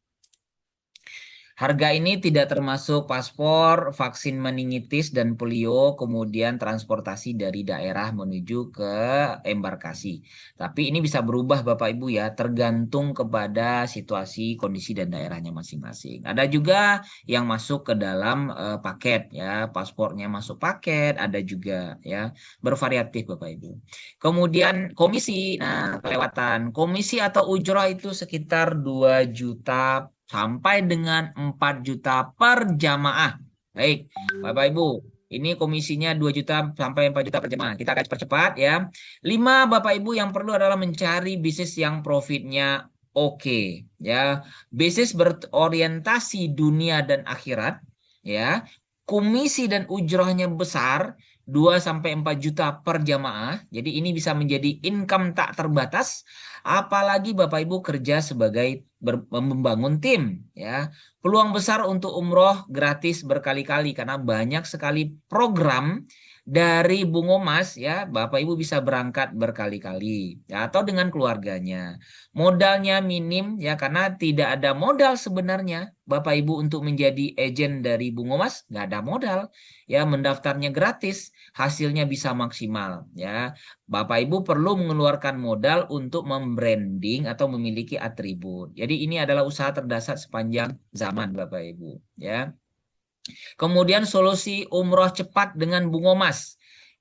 Harga ini tidak termasuk paspor, vaksin meningitis dan polio, kemudian transportasi dari daerah menuju ke embarkasi. Tapi ini bisa berubah Bapak Ibu ya, tergantung kepada situasi, kondisi dan daerahnya masing-masing. Ada juga yang masuk ke dalam paket ya, paspornya masuk paket, ada juga ya, bervariatif Bapak Ibu. Kemudian komisi, nah kelewatan. Komisi atau ujrah itu sekitar 2 juta sampai dengan 4 juta per jamaah. Baik, Bapak Ibu, ini komisinya 2 juta sampai 4 juta per jamaah. Kita akan percepat ya. 5 Bapak Ibu yang perlu adalah mencari bisnis yang profitnya oke ya. Bisnis berorientasi dunia dan akhirat ya. Komisi dan ujrohnya besar 2 sampai 4 juta per jamaah. Jadi ini bisa menjadi income tak terbatas. Apalagi Bapak Ibu kerja sebagai membangun tim ya. Peluang besar untuk umroh gratis berkali-kali karena banyak sekali program dari Bungo Mas ya. Bapak Ibu bisa berangkat berkali-kali ya, atau dengan keluarganya. Modalnya minim ya karena tidak ada modal sebenarnya Bapak Ibu untuk menjadi agen dari Bungo Mas, nggak ada modal ya, mendaftarnya gratis, hasilnya bisa maksimal ya. Bapak Ibu perlu mengeluarkan modal untuk membranding atau memiliki atribut. Jadi ini adalah usaha terdasar sepanjang zaman Bapak Ibu ya. Kemudian solusi umroh cepat dengan Bungo Mas.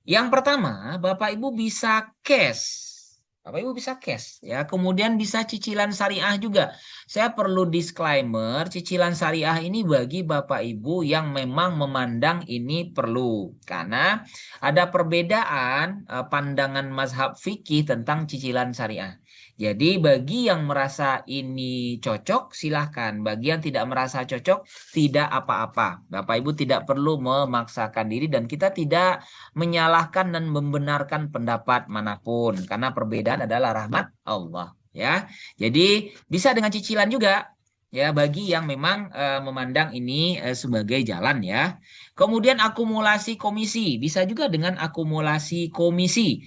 Yang pertama, Bapak Ibu bisa cash. Bapak Ibu bisa cash ya. Kemudian bisa cicilan syariah juga. Saya perlu disclaimer, cicilan syariah ini bagi Bapak Ibu yang memang memandang ini perlu. Karena ada perbedaan pandangan mazhab fikih tentang cicilan syariah. Jadi bagi yang merasa ini cocok, silahkan. Bagi yang tidak merasa cocok, tidak apa-apa. Bapak Ibu tidak perlu memaksakan diri dan kita tidak menyalahkan dan membenarkan pendapat manapun karena perbedaan adalah rahmat Allah ya. Jadi bisa dengan cicilan juga ya bagi yang memang memandang ini sebagai jalan ya. Kemudian akumulasi komisi, bisa juga dengan akumulasi komisi.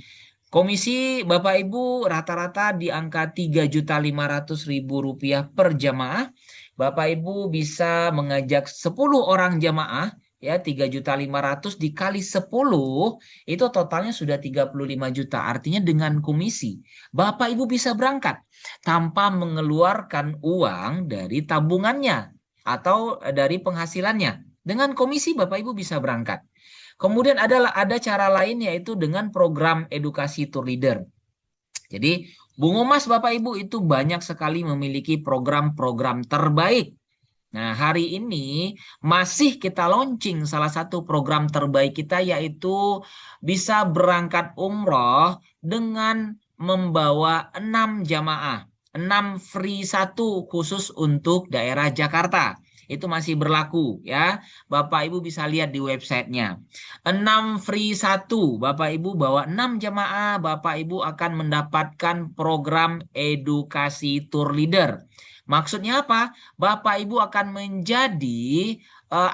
Komisi Bapak Ibu rata-rata di angka Rp3.500.000 per jamaah. Bapak Ibu bisa mengajak 10 orang jamaah ya 3.500.000 dikali 10 itu totalnya sudah 35 juta. Artinya dengan komisi Bapak Ibu bisa berangkat tanpa mengeluarkan uang dari tabungannya atau dari penghasilannya. Dengan komisi Bapak Ibu bisa berangkat. Kemudian ada cara lain yaitu dengan program edukasi tour leader. Jadi Bungomas Bapak Ibu itu banyak sekali memiliki program-program terbaik. Nah, hari ini masih kita launching salah satu program terbaik kita yaitu bisa berangkat umroh dengan membawa 6 jamaah. 6 free 1 khusus untuk daerah Jakarta. Itu masih berlaku ya. Bapak Ibu bisa lihat di websitenya. 6 free 1. Bapak Ibu bawa 6 jamaah. Bapak Ibu akan mendapatkan program edukasi tour leader. Maksudnya apa? Bapak Ibu akan menjadi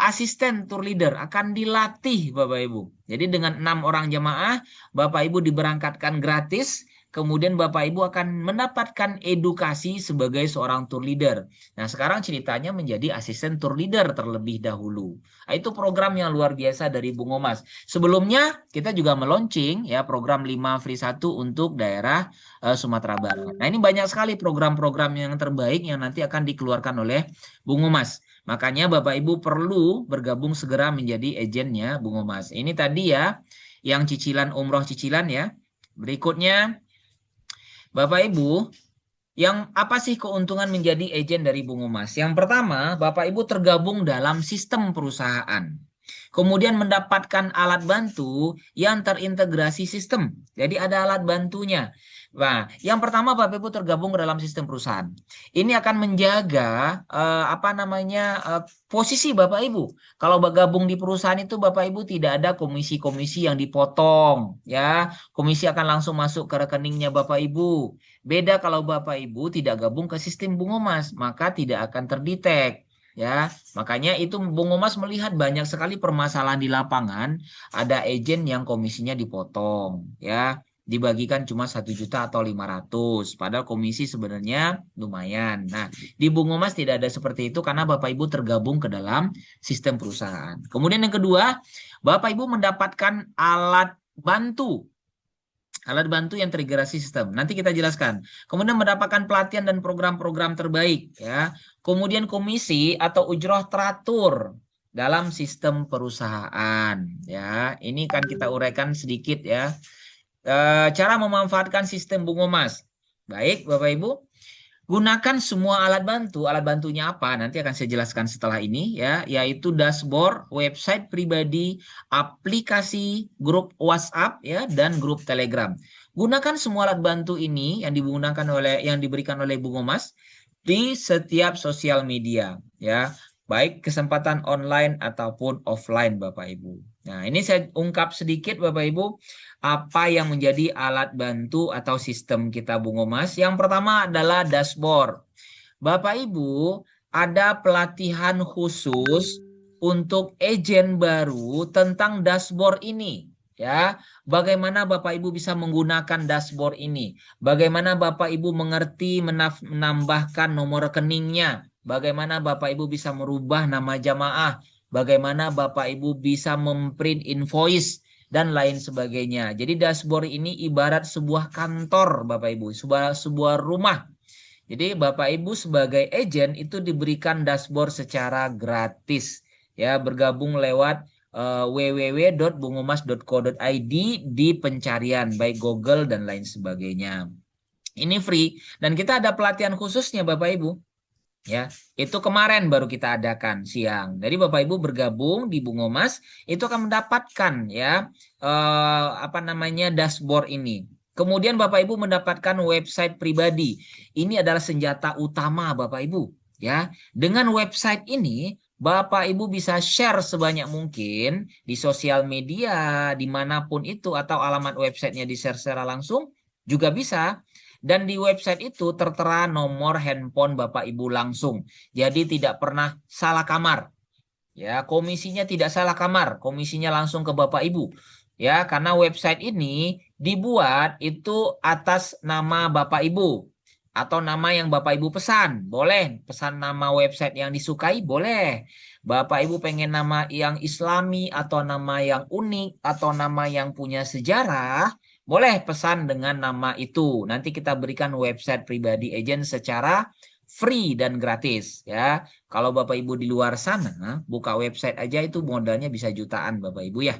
asisten tour leader, akan dilatih Bapak Ibu. Jadi dengan 6 orang jamaah, Bapak Ibu diberangkatkan gratis, kemudian Bapak Ibu akan mendapatkan edukasi sebagai seorang tour leader. Nah, sekarang ceritanya menjadi asisten tour leader terlebih dahulu. Nah, itu program yang luar biasa dari Bungomas. Sebelumnya kita juga meluncing ya program 5 free 1 untuk daerah Sumatera Barat. Nah, ini banyak sekali program-program yang terbaik yang nanti akan dikeluarkan oleh Bungomas. Makanya Bapak Ibu perlu bergabung segera menjadi agennya Bungomas. Ini tadi ya yang cicilan umroh cicilan ya. Berikutnya Bapak Ibu, yang apa sih keuntungan menjadi agen dari Bungomas? Yang pertama, Bapak Ibu tergabung dalam sistem perusahaan. Kemudian mendapatkan alat bantu yang terintegrasi sistem. Jadi ada alat bantunya. Nah, yang pertama Bapak Ibu tergabung ke dalam sistem perusahaan. Ini akan menjaga posisi Bapak Ibu. Kalau bergabung di perusahaan itu Bapak Ibu tidak ada komisi-komisi yang dipotong ya. Komisi akan langsung masuk ke rekeningnya Bapak Ibu. Beda kalau Bapak Ibu tidak gabung ke sistem Bungomas, maka tidak akan terdetek. Ya, makanya itu Bungomas melihat banyak sekali permasalahan di lapangan, ada agen yang komisinya dipotong, ya, dibagikan cuma 1 juta atau 500, padahal komisi sebenarnya lumayan. Nah, di Bungomas tidak ada seperti itu karena Bapak Ibu tergabung ke dalam sistem perusahaan. Kemudian yang kedua, Bapak Ibu mendapatkan alat bantu yang terintegrasi sistem. Nanti kita jelaskan. Kemudian mendapatkan pelatihan dan program-program terbaik ya. Kemudian komisi atau ujroh teratur dalam sistem perusahaan ya. Ini kan kita uraikan sedikit ya. Cara memanfaatkan sistem Bungomas. Baik, Bapak Ibu. Gunakan semua alat bantu. Alat bantunya apa? Nanti akan saya jelaskan setelah ini ya, yaitu dashboard, website pribadi, aplikasi, grup WhatsApp ya dan grup Telegram. Gunakan semua alat bantu ini yang diberikan oleh Bungomas di setiap sosial media ya, baik kesempatan online ataupun offline Bapak Ibu. Nah, ini saya ungkap sedikit Bapak Ibu apa yang menjadi alat bantu atau sistem kita Bungomas. Yang pertama adalah dashboard. Bapak Ibu, ada pelatihan khusus untuk agen baru tentang dashboard ini. Ya, bagaimana Bapak Ibu bisa menggunakan dashboard ini? Bagaimana Bapak Ibu mengerti menambahkan nomor rekeningnya? Bagaimana Bapak Ibu bisa merubah nama jamaah? Bagaimana Bapak Ibu bisa memprint invoice dan lain sebagainya. Jadi dashboard ini ibarat sebuah kantor Bapak Ibu, sebuah rumah. Jadi Bapak Ibu sebagai agen itu diberikan dashboard secara gratis ya, bergabung lewat www.bungomas.co.id di pencarian baik Google dan lain sebagainya. Ini free dan kita ada pelatihan khususnya Bapak Ibu. Ya, itu kemarin baru kita adakan siang. Jadi Bapak Ibu bergabung di Bungomas itu akan mendapatkan ya dashboard ini. Kemudian Bapak Ibu mendapatkan website pribadi. Ini adalah senjata utama Bapak Ibu. Ya, dengan website ini Bapak Ibu bisa share sebanyak mungkin di sosial media dimanapun itu atau alamat websitenya di share secara langsung juga bisa. Dan di website itu tertera nomor handphone Bapak Ibu langsung. Jadi tidak pernah salah kamar. Ya, komisinya tidak salah kamar, komisinya langsung ke Bapak Ibu. Ya, karena website ini dibuat itu atas nama Bapak Ibu atau nama yang Bapak Ibu pesan. Boleh pesan nama website yang disukai, boleh. Bapak Ibu pengen nama yang Islami atau nama yang unik atau nama yang punya sejarah, boleh pesan dengan nama itu. Nanti kita berikan website pribadi agent secara free dan gratis ya. Kalau Bapak Ibu di luar sana buka website aja itu modalnya bisa jutaan Bapak Ibu ya.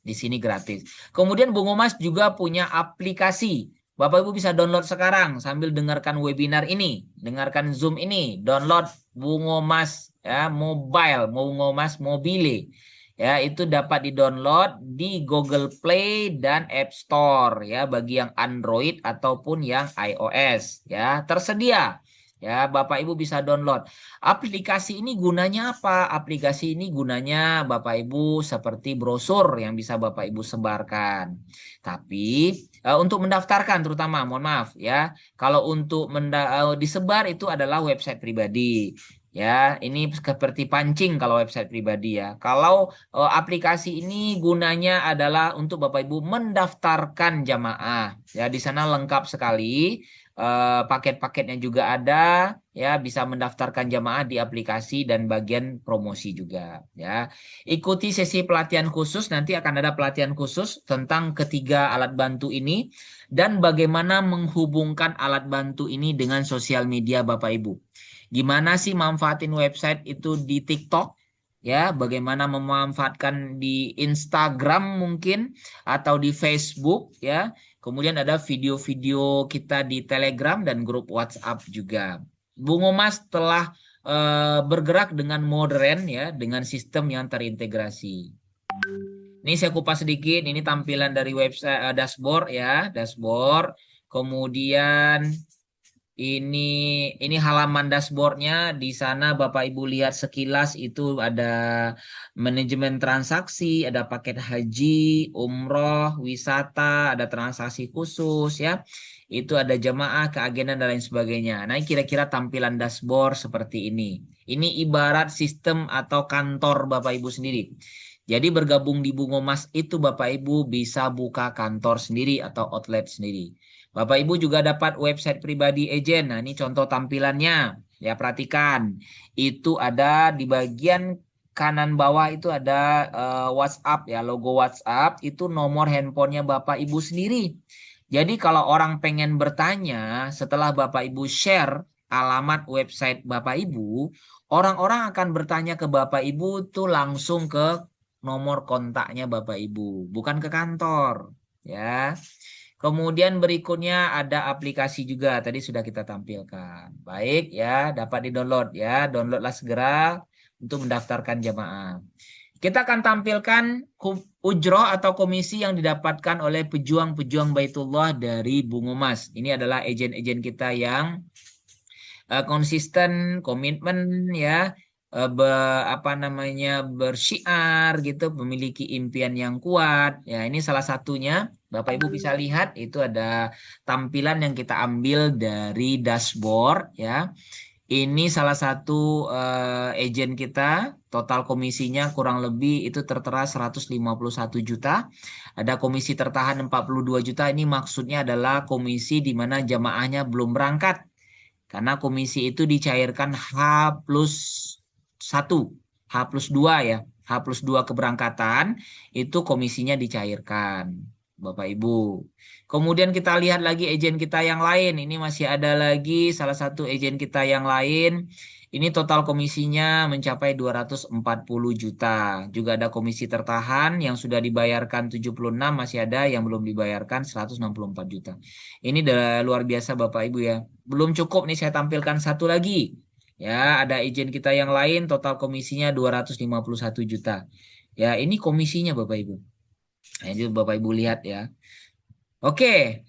Di sini gratis. Kemudian Bungomas juga punya aplikasi. Bapak Ibu bisa download sekarang sambil dengarkan webinar ini, dengarkan Zoom ini, download Bungomas ya, mobile, Bungomas mobile. Ya, itu dapat di-download di Google Play dan App Store ya bagi yang Android ataupun yang iOS ya, tersedia. Ya, Bapak Ibu bisa download. Aplikasi ini gunanya apa? Aplikasi ini gunanya Bapak Ibu seperti brosur yang bisa Bapak Ibu sebarkan. Tapi untuk mendaftarkan terutama, mohon maaf ya. Kalau untuk disebar itu adalah website pribadi. Ya, ini seperti pancing kalau website pribadi ya. Kalau aplikasi ini gunanya adalah untuk Bapak Ibu mendaftarkan jamaah. Ya, di sana lengkap sekali. Paket-paketnya juga ada ya, bisa mendaftarkan jamaah di aplikasi dan bagian promosi juga ya. Ikuti sesi pelatihan khusus, nanti akan ada pelatihan khusus tentang ketiga alat bantu ini dan bagaimana menghubungkan alat bantu ini dengan sosial media Bapak Ibu. Gimana sih manfaatin website itu di TikTok ya, bagaimana memanfaatkan di Instagram mungkin atau di Facebook ya. Kemudian ada video-video kita di Telegram dan grup WhatsApp juga. Bungomas telah bergerak dengan modern ya, dengan sistem yang terintegrasi. Ini saya kupas sedikit, ini tampilan dari website dashboard ya, dashboard. Kemudian ini halaman dashboardnya. Di sana Bapak Ibu lihat sekilas itu ada manajemen transaksi, ada paket haji, umroh, wisata, ada transaksi khusus ya. Itu ada jamaah, keagenan dan lain sebagainya. Nah, kira-kira tampilan dashboard seperti ini. Ini ibarat sistem atau kantor Bapak Ibu sendiri. Jadi bergabung di Bungomas itu Bapak Ibu bisa buka kantor sendiri atau outlet sendiri. Bapak Ibu juga dapat website pribadi agent. Nah, ini contoh tampilannya. Ya, perhatikan. Itu ada di bagian kanan bawah itu ada WhatsApp ya, logo WhatsApp. Itu nomor handphonenya Bapak Ibu sendiri. Jadi kalau orang pengen bertanya setelah Bapak Ibu share alamat website Bapak Ibu, orang-orang akan bertanya ke Bapak Ibu tuh langsung ke nomor kontaknya Bapak Ibu, bukan ke kantor. Ya. Kemudian berikutnya ada aplikasi juga, tadi sudah kita tampilkan. Baik ya, dapat di-download ya, downloadlah segera untuk mendaftarkan jamaah. Kita akan tampilkan ujroh atau komisi yang didapatkan oleh pejuang-pejuang Baitullah dari Bungomas. Ini adalah agen-agen kita yang konsisten, komitmen ya, bersyiar gitu, memiliki impian yang kuat. Ya, ini salah satunya. Bapak Ibu bisa lihat itu ada tampilan yang kita ambil dari dashboard ya. Ini salah satu agen kita, total komisinya kurang lebih itu tertera 151 juta. Ada komisi tertahan 42 juta. Ini maksudnya adalah komisi di mana jamaahnya belum berangkat. Karena komisi itu dicairkan H+1, H+2 ya. H+2 keberangkatan itu komisinya dicairkan. Bapak Ibu. Kemudian kita lihat lagi agen kita yang lain. Ini masih ada lagi salah satu agen kita yang lain. Ini total komisinya mencapai 240 juta. Juga ada komisi tertahan yang sudah dibayarkan 76, masih ada yang belum dibayarkan 164 juta. Ini luar biasa Bapak Ibu ya. Belum cukup nih saya tampilkan satu lagi. Ya, ada izin kita yang lain total komisinya 251 juta. Ya, ini komisinya Bapak Ibu. Nah, ini Bapak Ibu lihat ya. Oke.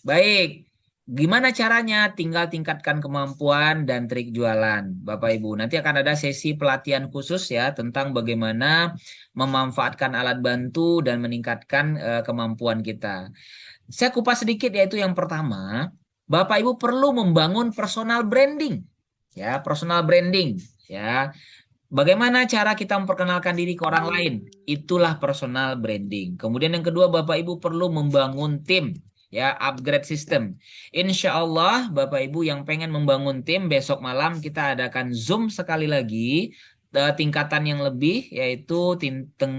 Baik. Gimana caranya? Tinggal tingkatkan kemampuan dan trik jualan, Bapak Ibu. Nanti akan ada sesi pelatihan khusus ya tentang bagaimana memanfaatkan alat bantu dan meningkatkan kemampuan kita. Saya kupas sedikit yaitu yang pertama, Bapak Ibu perlu membangun personal branding. Ya, personal branding ya. Bagaimana cara kita memperkenalkan diri ke orang lain? Itulah personal branding. Kemudian yang kedua, Bapak Ibu perlu membangun tim. Ya, upgrade system. Insya Allah, Bapak Ibu yang pengen membangun tim, besok malam kita adakan Zoom sekali lagi, tingkatan yang lebih, yaitu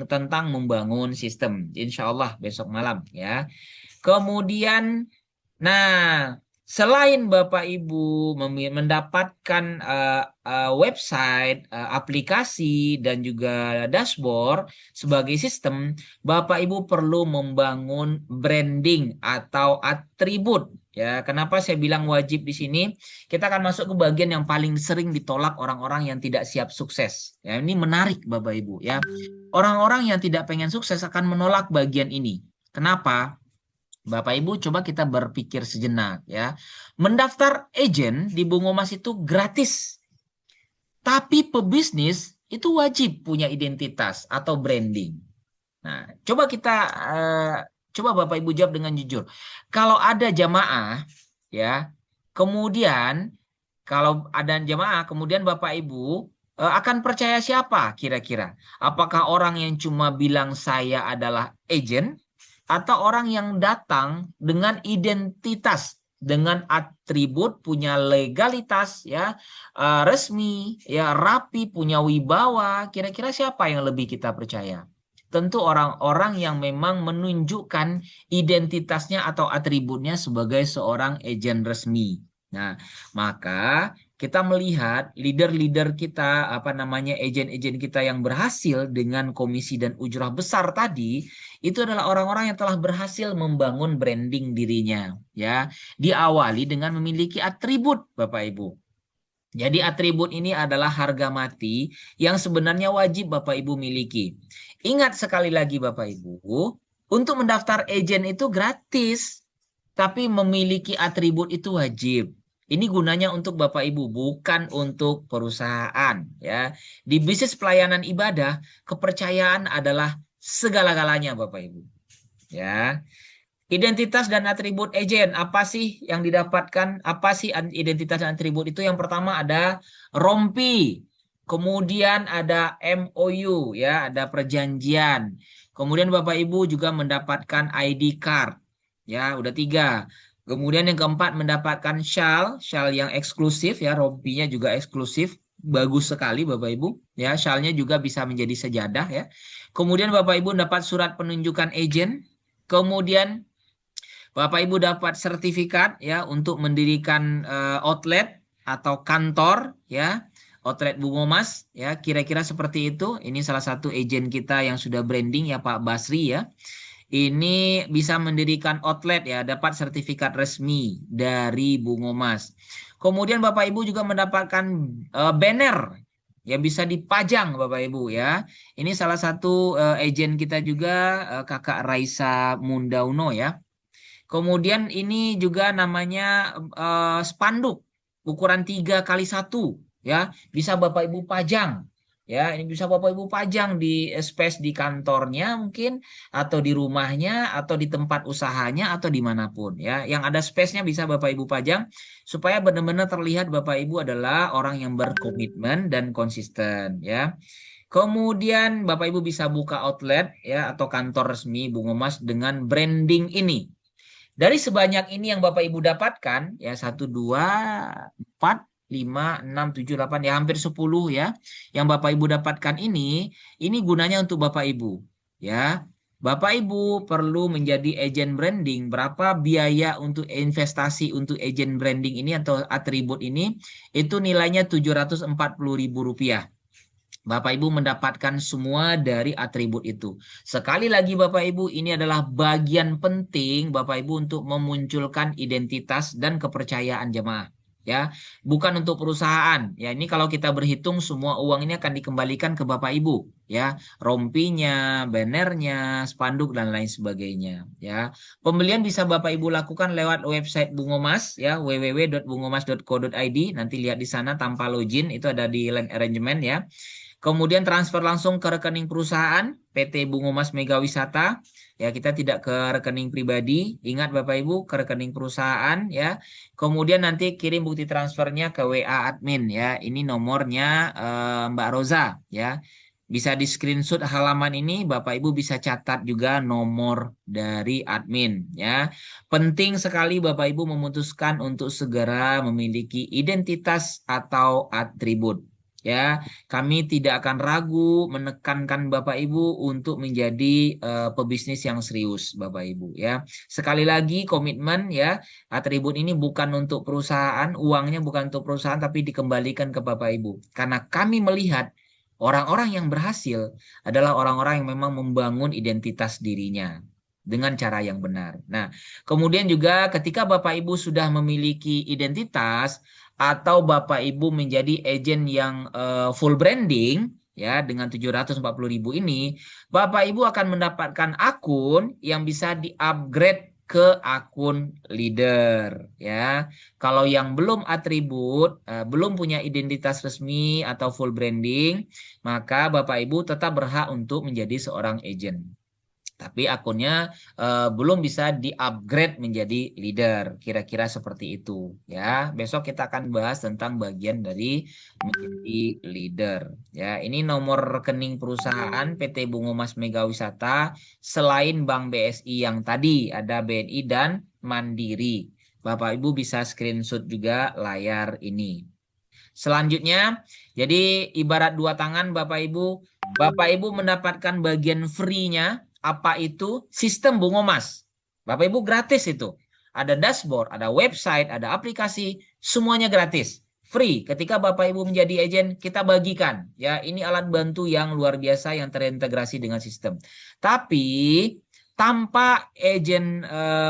tentang membangun sistem. Insya Allah besok malam ya. Kemudian, nah, selain Bapak Ibu mendapatkan website, aplikasi, dan juga dashboard sebagai sistem, Bapak Ibu perlu membangun branding atau atribut. Ya, kenapa saya bilang wajib di sini? Kita akan masuk ke bagian yang paling sering ditolak orang-orang yang tidak siap sukses. Ya, ini menarik Bapak Ibu ya. Orang-orang yang tidak pengen sukses akan menolak bagian ini. Kenapa? Bapak Ibu coba kita berpikir sejenak ya. Mendaftar agent di Bungomas itu gratis. Tapi pebisnis itu wajib punya identitas atau branding. Nah, coba kita coba Bapak Ibu jawab dengan jujur. Kalau ada jamaah ya, kemudian kalau ada jamaah kemudian Bapak Ibu akan percaya siapa kira-kira? Apakah orang yang cuma bilang saya adalah agent atau orang yang datang dengan identitas, dengan atribut, punya legalitas, ya resmi, ya rapi, punya wibawa? Kira-kira siapa yang lebih kita percaya? Tentu orang-orang yang memang menunjukkan identitasnya atau atributnya sebagai seorang agen resmi. Nah, maka kita melihat leader-leader kita, agen-agen kita yang berhasil dengan komisi dan ujrah besar tadi, itu adalah orang-orang yang telah berhasil membangun branding dirinya, ya. Diawali dengan memiliki atribut, Bapak Ibu. Jadi atribut ini adalah harga mati yang sebenarnya wajib Bapak Ibu miliki. Ingat sekali lagi Bapak Ibu, untuk mendaftar agen itu gratis, tapi memiliki atribut itu wajib. Ini gunanya untuk Bapak Ibu, bukan untuk perusahaan ya. Di bisnis pelayanan ibadah, kepercayaan adalah segala-galanya Bapak Ibu. Ya. Identitas dan atribut agen, apa sih yang didapatkan? Apa sih identitas dan atribut itu? Yang pertama ada rompi, kemudian ada MOU ya, ada perjanjian. Kemudian Bapak Ibu juga mendapatkan ID card. Ya, udah 3. Kemudian yang keempat mendapatkan shawl yang eksklusif ya, rompinya juga eksklusif, bagus sekali Bapak Ibu ya, shawlnya juga bisa menjadi sejadah ya. Kemudian Bapak Ibu dapat surat penunjukan agen, kemudian Bapak Ibu dapat sertifikat ya untuk mendirikan outlet atau kantor ya, outlet Bungomas ya, kira-kira seperti itu. Ini salah satu agen kita yang sudah branding ya, Pak Basri ya. Ini bisa mendirikan outlet ya, dapat sertifikat resmi dari Bungomas. Kemudian Bapak Ibu juga mendapatkan banner yang bisa dipajang Bapak Ibu ya. Ini salah satu agen kita juga, Kakak Raisa Mundauno ya. Kemudian ini juga namanya spanduk ukuran 3x1 ya, bisa Bapak Ibu pajang. Ya, ini bisa Bapak Ibu pajang di space di kantornya mungkin, atau di rumahnya, atau di tempat usahanya, atau dimanapun ya. Yang ada space-nya bisa Bapak Ibu pajang supaya benar-benar terlihat Bapak Ibu adalah orang yang berkomitmen dan konsisten ya. Kemudian Bapak Ibu bisa buka outlet ya atau kantor resmi Bungomas dengan branding ini. Dari sebanyak ini yang Bapak Ibu dapatkan ya, 1, 2, 4, 5, 6, 7, 8 ya, hampir 10 ya. Yang Bapak Ibu dapatkan ini gunanya untuk Bapak Ibu ya. Bapak Ibu perlu menjadi agen branding. Berapa biaya untuk investasi untuk agen branding ini atau atribut ini? Itu nilainya Rp740.000. Bapak Ibu mendapatkan semua dari atribut itu. Sekali lagi Bapak Ibu, ini adalah bagian penting Bapak Ibu untuk memunculkan identitas dan kepercayaan jemaah. Ya, bukan untuk perusahaan. Ya, ini kalau kita berhitung semua uang ini akan dikembalikan ke Bapak Ibu. Ya, rompinya, bannernya, spanduk dan lain sebagainya. Ya, pembelian bisa Bapak Ibu lakukan lewat website Bungomas ya, www.bungomas.co.id. Nanti lihat di sana tanpa login itu ada di land arrangement ya. Kemudian transfer langsung ke rekening perusahaan PT Bungomas Mega Wisata. Ya, kita tidak ke rekening pribadi. Ingat Bapak Ibu, ke rekening perusahaan ya. Kemudian nanti kirim bukti transfernya ke WA admin ya. Ini nomornya Mbak Roza ya. Bisa di screenshot halaman ini, Bapak Ibu bisa catat juga nomor dari admin ya. Penting sekali Bapak Ibu memutuskan untuk segera memiliki identitas atau atribut. Ya, kami tidak akan ragu menekankan Bapak Ibu untuk menjadi pebisnis yang serius, Bapak Ibu ya. Sekali lagi komitmen ya, atribut ini bukan untuk perusahaan, uangnya bukan untuk perusahaan tapi dikembalikan ke Bapak Ibu. Karena kami melihat orang-orang yang berhasil adalah orang-orang yang memang membangun identitas dirinya dengan cara yang benar. Nah, kemudian juga ketika Bapak Ibu sudah memiliki identitas atau Bapak Ibu menjadi agen yang full branding ya dengan 740.000 ini, Bapak Ibu akan mendapatkan akun yang bisa di-upgrade ke akun leader ya. Kalau yang belum atribut, belum punya identitas resmi atau full branding, maka Bapak Ibu tetap berhak untuk menjadi seorang agent. Tapi akunnya belum bisa di-upgrade menjadi leader. Kira-kira seperti itu ya. Besok kita akan bahas tentang bagian dari menjadi leader. Ya, ini nomor rekening perusahaan PT Bungomas Mega Wisata selain Bank BSI yang tadi ada BNI dan Mandiri. Bapak Ibu bisa screenshot juga layar ini. Selanjutnya, jadi ibarat dua tangan Bapak Ibu mendapatkan bagian free-nya. Apa itu? Sistem Bungomas. Bapak Ibu gratis itu. Ada dashboard, ada website, ada aplikasi, semuanya gratis. Free. Ketika Bapak Ibu menjadi agen, kita bagikan. Ya, ini alat bantu yang luar biasa yang terintegrasi dengan sistem. Tapi tanpa agen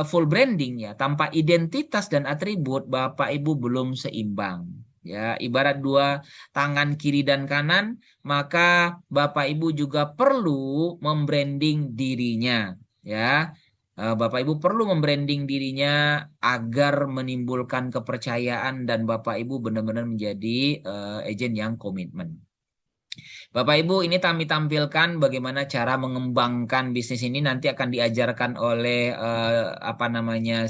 full branding ya, tanpa identitas dan atribut, Bapak Ibu belum seimbang. Ya, ibarat dua tangan kiri dan kanan, maka Bapak Ibu juga perlu membranding dirinya. Ya, Bapak Ibu perlu membranding dirinya agar menimbulkan kepercayaan dan Bapak Ibu benar-benar menjadi agen yang komitmen. Bapak Ibu, ini kami tampilkan bagaimana cara mengembangkan bisnis ini nanti akan diajarkan oleh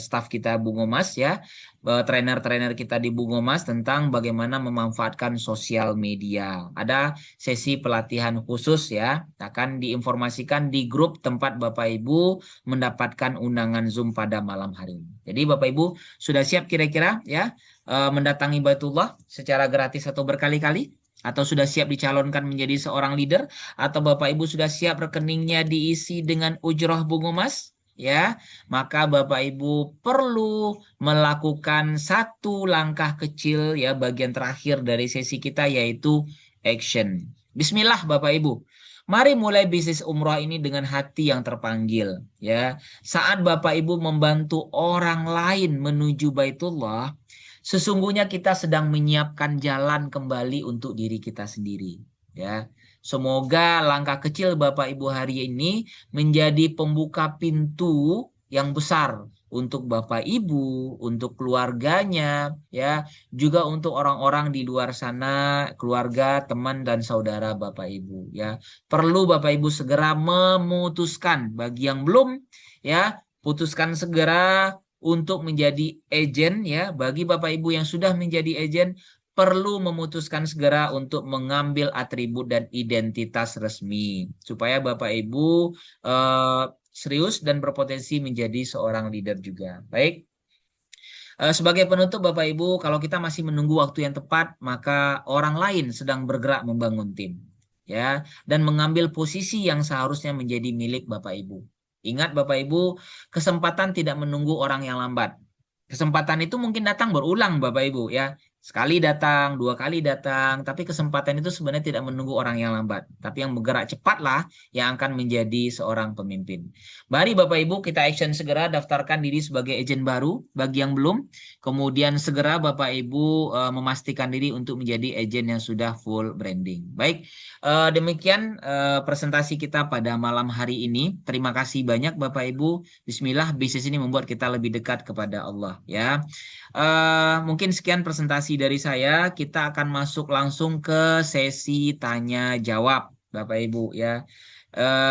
staf kita Bungomas ya, trainer-trainer kita di Bungomas tentang bagaimana memanfaatkan sosial media. Ada sesi pelatihan khusus ya, akan diinformasikan di grup tempat Bapak Ibu mendapatkan undangan Zoom pada malam hari ini. Jadi Bapak Ibu sudah siap kira-kira ya mendatangi Baitullah secara gratis atau berkali-kali? Atau sudah siap dicalonkan menjadi seorang leader, atau Bapak Ibu sudah siap rekeningnya diisi dengan ujroh Bungomas, ya, maka Bapak Ibu perlu melakukan satu langkah kecil ya, bagian terakhir dari sesi kita yaitu action. Bismillah Bapak Ibu. Mari mulai bisnis umroh ini dengan hati yang terpanggil ya. Saat Bapak Ibu membantu orang lain menuju Baitullah, sesungguhnya kita sedang menyiapkan jalan kembali untuk diri kita sendiri. Ya, semoga langkah kecil Bapak Ibu hari ini menjadi pembuka pintu yang besar untuk Bapak Ibu, untuk keluarganya, ya, juga untuk orang-orang di luar sana, keluarga, teman dan saudara Bapak Ibu. Ya, perlu Bapak Ibu segera memutuskan. Bagi yang belum, ya, putuskan segera untuk menjadi agen ya. Bagi Bapak Ibu yang sudah menjadi agen perlu memutuskan segera untuk mengambil atribut dan identitas resmi supaya Bapak Ibu serius dan berpotensi menjadi seorang leader juga. Baik. Sebagai penutup Bapak Ibu, kalau kita masih menunggu waktu yang tepat, maka orang lain sedang bergerak membangun tim. ya, dan mengambil posisi yang seharusnya menjadi milik Bapak Ibu. Ingat Bapak Ibu, kesempatan tidak menunggu orang yang lambat. Kesempatan itu mungkin datang berulang Bapak Ibu ya. Sekali datang, dua kali datang, tapi kesempatan itu sebenarnya tidak menunggu orang yang lambat. Tapi yang bergerak cepatlah yang akan menjadi seorang pemimpin. Mari Bapak Ibu kita action segera daftarkan diri sebagai agen baru bagi yang belum. Kemudian segera Bapak Ibu memastikan diri untuk menjadi agen yang sudah full branding. Baik, demikian presentasi kita pada malam hari ini. Terima kasih banyak Bapak Ibu. Bismillah, bisnis ini membuat kita lebih dekat kepada Allah ya. Mungkin sekian presentasi dari saya. Kita akan masuk langsung ke sesi tanya jawab Bapak Ibu ya.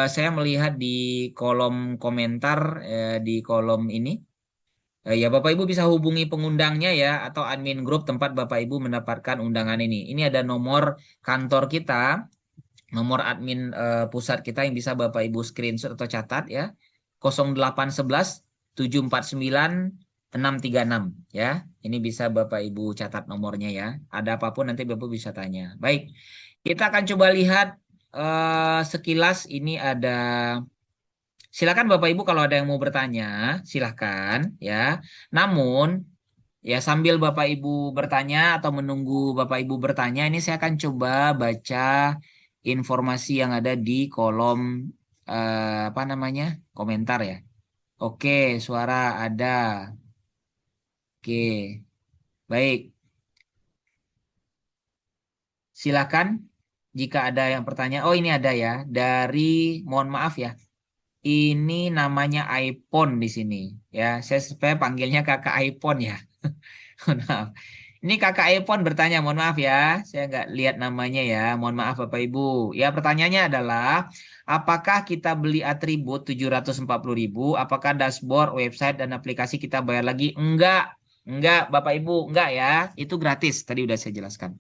Saya melihat di kolom komentar di kolom ini. Ya Bapak Ibu bisa hubungi pengundangnya ya atau admin grup tempat Bapak Ibu mendapatkan undangan ini. Ini ada nomor kantor kita, nomor admin pusat kita yang bisa Bapak Ibu screenshot atau catat ya. 0811 749 636 ya. Ini bisa Bapak Ibu catat nomornya ya. Ada apapun nanti Bapak bisa tanya. Baik. Kita akan coba lihat sekilas ini ada. Silakan Bapak Ibu kalau ada yang mau bertanya, silakan ya. Namun ya sambil Bapak Ibu bertanya atau menunggu Bapak Ibu bertanya, ini saya akan coba baca informasi yang ada di kolom apa namanya? Komentar ya. Oke, suara ada. Oke. Baik. Silakan jika ada yang bertanya. Oh, ini ada ya. Dari mohon maaf ya. Ini namanya iPhone di sini ya. Saya panggilnya kakak iPhone ya. Mohon maaf. Ini kakak iPhone bertanya, mohon maaf ya. Saya nggak lihat namanya ya. Mohon maaf Bapak Ibu. Ya pertanyaannya adalah, apakah kita beli atribut 740.000? Apakah dashboard, website, dan aplikasi kita bayar lagi? Enggak. Enggak Bapak Ibu. Enggak ya. Itu gratis. Tadi udah saya jelaskan.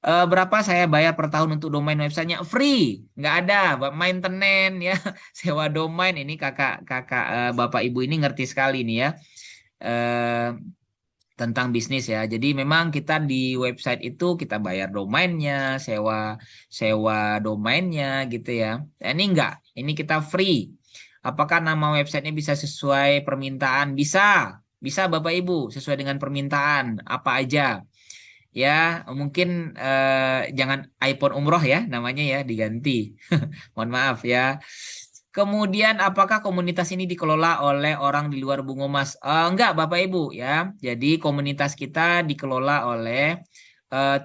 Berapa saya bayar per tahun untuk domain websitenya? Free, nggak ada maintenance ya, sewa domain. Ini kakak bapak ibu ini ngerti sekali nih ya tentang bisnis ya. Jadi memang kita di website itu kita bayar domainnya, sewa domainnya gitu ya. Ini enggak, ini kita free. Apakah nama websitenya bisa sesuai permintaan? Bisa Bapak Ibu sesuai dengan permintaan apa aja. Ya, mungkin jangan iPhone umroh ya namanya ya, diganti. Mohon maaf ya. Kemudian apakah komunitas ini dikelola oleh orang di luar Bungo Mas? Enggak Bapak Ibu ya. Jadi komunitas kita dikelola oleh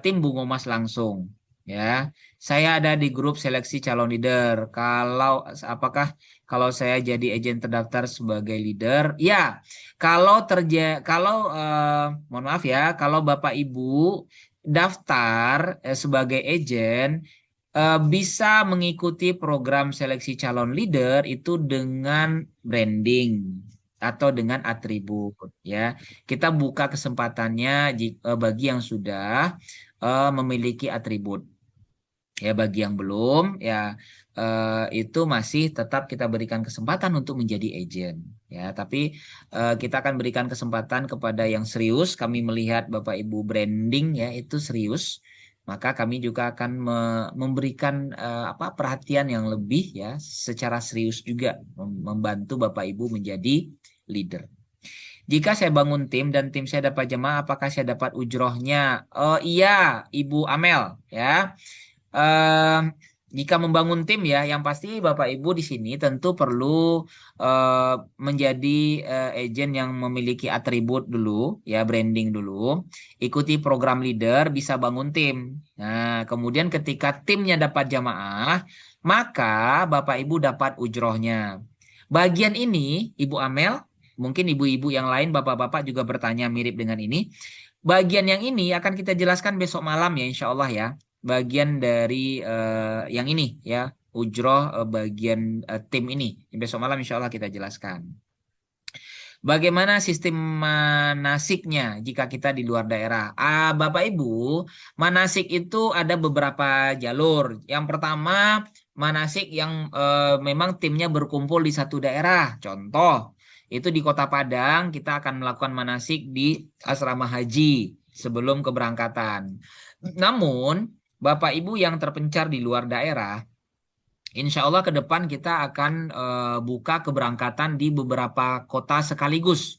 tim Bungo Mas langsung ya. Saya ada di grup seleksi calon leader. Apakah kalau saya jadi agen terdaftar sebagai leader? Ya. Kalau mohon maaf ya, kalau Bapak Ibu daftar sebagai agen bisa mengikuti program seleksi calon leader itu dengan branding atau dengan atribut ya. Kita buka kesempatannya bagi yang sudah memiliki atribut. Ya bagi yang belum ya itu masih tetap kita berikan kesempatan untuk menjadi agen ya, tapi kita akan berikan kesempatan kepada yang serius. Kami melihat Bapak Ibu branding ya itu serius, maka kami juga akan memberikan perhatian yang lebih ya secara serius juga membantu Bapak Ibu menjadi leader. Jika saya bangun tim dan tim saya dapat jemaah, apakah saya dapat ujrohnya? Iya Ibu Amel ya. Jika membangun tim ya, yang pasti Bapak Ibu di sini tentu perlu menjadi agen yang memiliki atribut dulu ya, branding dulu, ikuti program leader, bisa bangun tim. Nah, kemudian ketika timnya dapat jamaah, maka Bapak Ibu dapat ujrohnya. Bagian ini Ibu Amel, mungkin ibu-ibu yang lain, bapak-bapak juga bertanya mirip dengan ini. Bagian yang ini akan kita jelaskan besok malam ya, insya Allah ya. Bagian dari yang ini ya, ujroh bagian tim ini. Besok malam insya Allah kita jelaskan. Bagaimana sistem manasiknya jika kita di luar daerah? Bapak Ibu, manasik itu ada beberapa jalur. Yang pertama, manasik yang memang timnya berkumpul di satu daerah. Contoh, itu di Kota Padang kita akan melakukan manasik di asrama haji sebelum keberangkatan. Namun Bapak Ibu yang terpencar di luar daerah, insya Allah ke depan kita akan buka keberangkatan di beberapa kota sekaligus.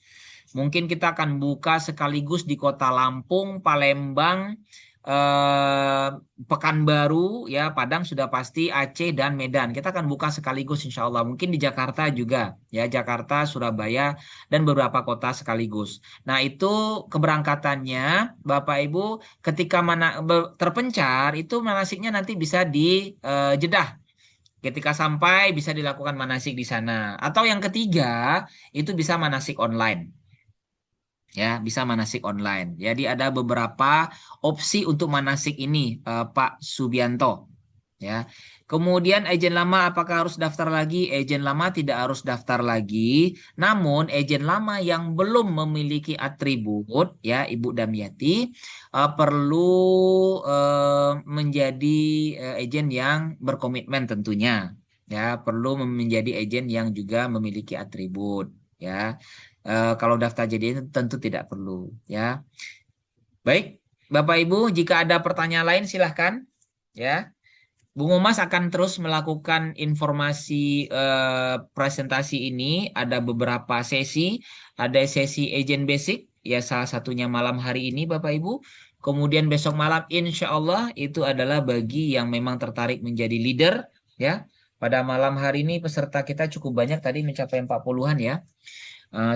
Mungkin kita akan buka sekaligus di kota Lampung, Palembang, eh, Pekanbaru, ya Padang sudah pasti, Aceh dan Medan. Kita akan buka sekaligus insya Allah. Mungkin di Jakarta juga, ya Jakarta, Surabaya dan beberapa kota sekaligus. Nah itu keberangkatannya, Bapak Ibu, ketika terpencar itu manasiknya nanti bisa di Jeddah. Ketika sampai bisa dilakukan manasik di sana. Atau yang ketiga, itu bisa manasik online. Ya, bisa manasik online. Jadi ada beberapa opsi untuk manasik ini, Pak Subianto. Ya. Kemudian agen lama apakah harus daftar lagi? Agen lama tidak harus daftar lagi. Namun agen lama yang belum memiliki atribut, ya Ibu Damiati, perlu menjadi agen yang berkomitmen tentunya. Ya, perlu menjadi agen yang juga memiliki atribut. Ya, kalau daftar jadi tentu tidak perlu. Ya, baik, Bapak Ibu, jika ada pertanyaan lain silahkan. Ya. Bung Omas akan terus melakukan informasi presentasi ini. Ada beberapa sesi, ada sesi agent basic, ya salah satunya malam hari ini Bapak Ibu. Kemudian besok malam insya Allah itu adalah bagi yang memang tertarik menjadi leader. Ya, pada malam hari ini peserta kita cukup banyak, tadi mencapai 40-an ya.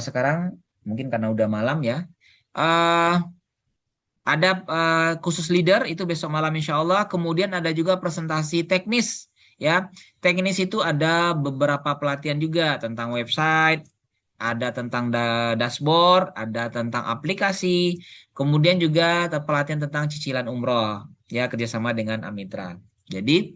Sekarang mungkin karena udah malam ya. Ada khusus leader itu besok malam insya Allah. Kemudian ada juga presentasi teknis. Ya, teknis itu ada beberapa pelatihan juga tentang website, ada tentang dashboard, ada tentang aplikasi. Kemudian juga pelatihan tentang cicilan umroh. Ya, kerjasama dengan Amitra. Jadi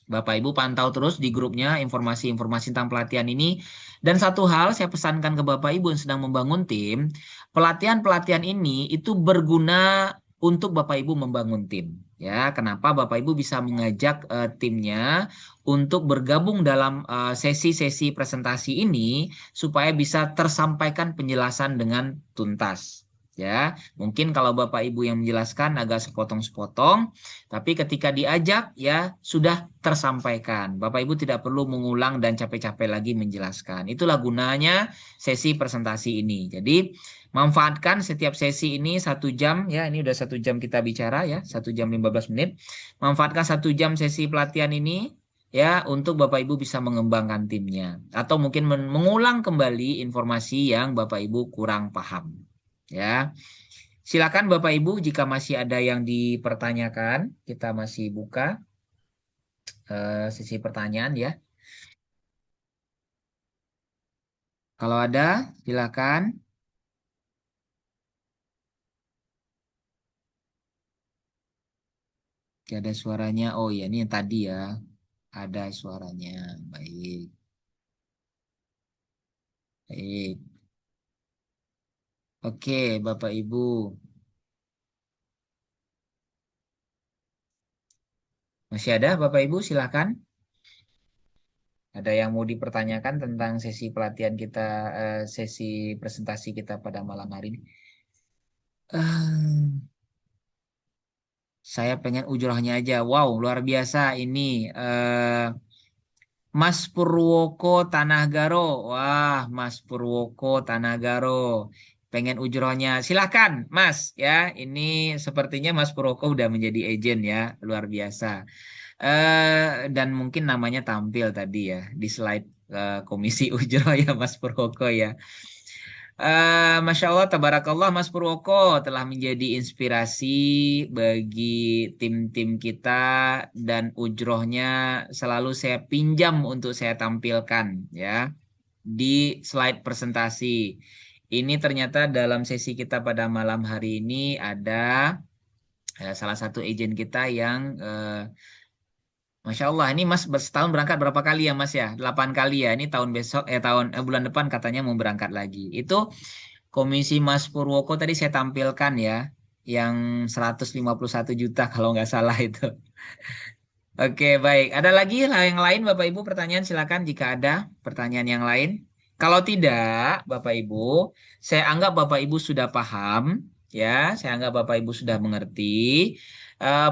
Bapak Ibu pantau terus di grupnya informasi-informasi tentang pelatihan ini. Dan satu hal saya pesankan ke Bapak Ibu yang sedang membangun tim, pelatihan-pelatihan ini itu berguna untuk Bapak Ibu membangun tim. Ya, kenapa Bapak Ibu bisa mengajak timnya untuk bergabung dalam sesi-sesi presentasi ini supaya bisa tersampaikan penjelasan dengan tuntas. Ya, mungkin kalau Bapak Ibu yang menjelaskan agak sepotong-sepotong, tapi ketika diajak ya sudah tersampaikan. Bapak Ibu tidak perlu mengulang dan capek-capek lagi menjelaskan. Itulah gunanya sesi presentasi ini. Jadi manfaatkan setiap sesi ini 1 jam ya. Ini udah 1 jam kita bicara ya, 1 jam 15 menit. Manfaatkan 1 jam sesi pelatihan ini ya untuk Bapak Ibu bisa mengembangkan timnya atau mungkin mengulang kembali informasi yang Bapak Ibu kurang paham. Ya. Silakan Bapak Ibu jika masih ada yang dipertanyakan, kita masih buka sesi pertanyaan ya. Kalau ada, silakan. Oke, ada suaranya. Oh ya, ini yang tadi ya. Ada suaranya. Baik. Baik. Oke, Bapak Ibu. Masih ada Bapak Ibu, silakan. Ada yang mau dipertanyakan tentang sesi pelatihan kita, sesi presentasi kita pada malam hari ini? Saya pengen ujrohnya aja. Wow, luar biasa ini. Mas Purwoko Tanah-Garo. Wah, Mas Purwoko Tanah-Garo. Pengen ujrohnya. Silakan, Mas. Ya, ini sepertinya Mas Purwoko udah menjadi agent ya. Luar biasa. Dan mungkin namanya tampil tadi ya di slide Komisi Ujroh ya Mas Purwoko ya. Masya Allah, tabarakallah Mas Purwoko telah menjadi inspirasi bagi tim-tim kita dan ujrohnya selalu saya pinjam untuk saya tampilkan ya di slide presentasi. Ini ternyata dalam sesi kita pada malam hari ini ada salah satu agen kita yang Masya Allah, ini Mas setahun berangkat berapa kali ya Mas ya? 8 kali ya. Ini tahun besok, bulan depan katanya mau berangkat lagi. Itu komisi Mas Purwoko tadi saya tampilkan ya. Yang 151 juta kalau nggak salah itu. Oke, baik. Ada lagi yang lain Bapak Ibu pertanyaan silakan jika ada pertanyaan yang lain. Kalau tidak, Bapak Ibu, saya anggap Bapak Ibu sudah paham ya. Saya anggap Bapak Ibu sudah mengerti.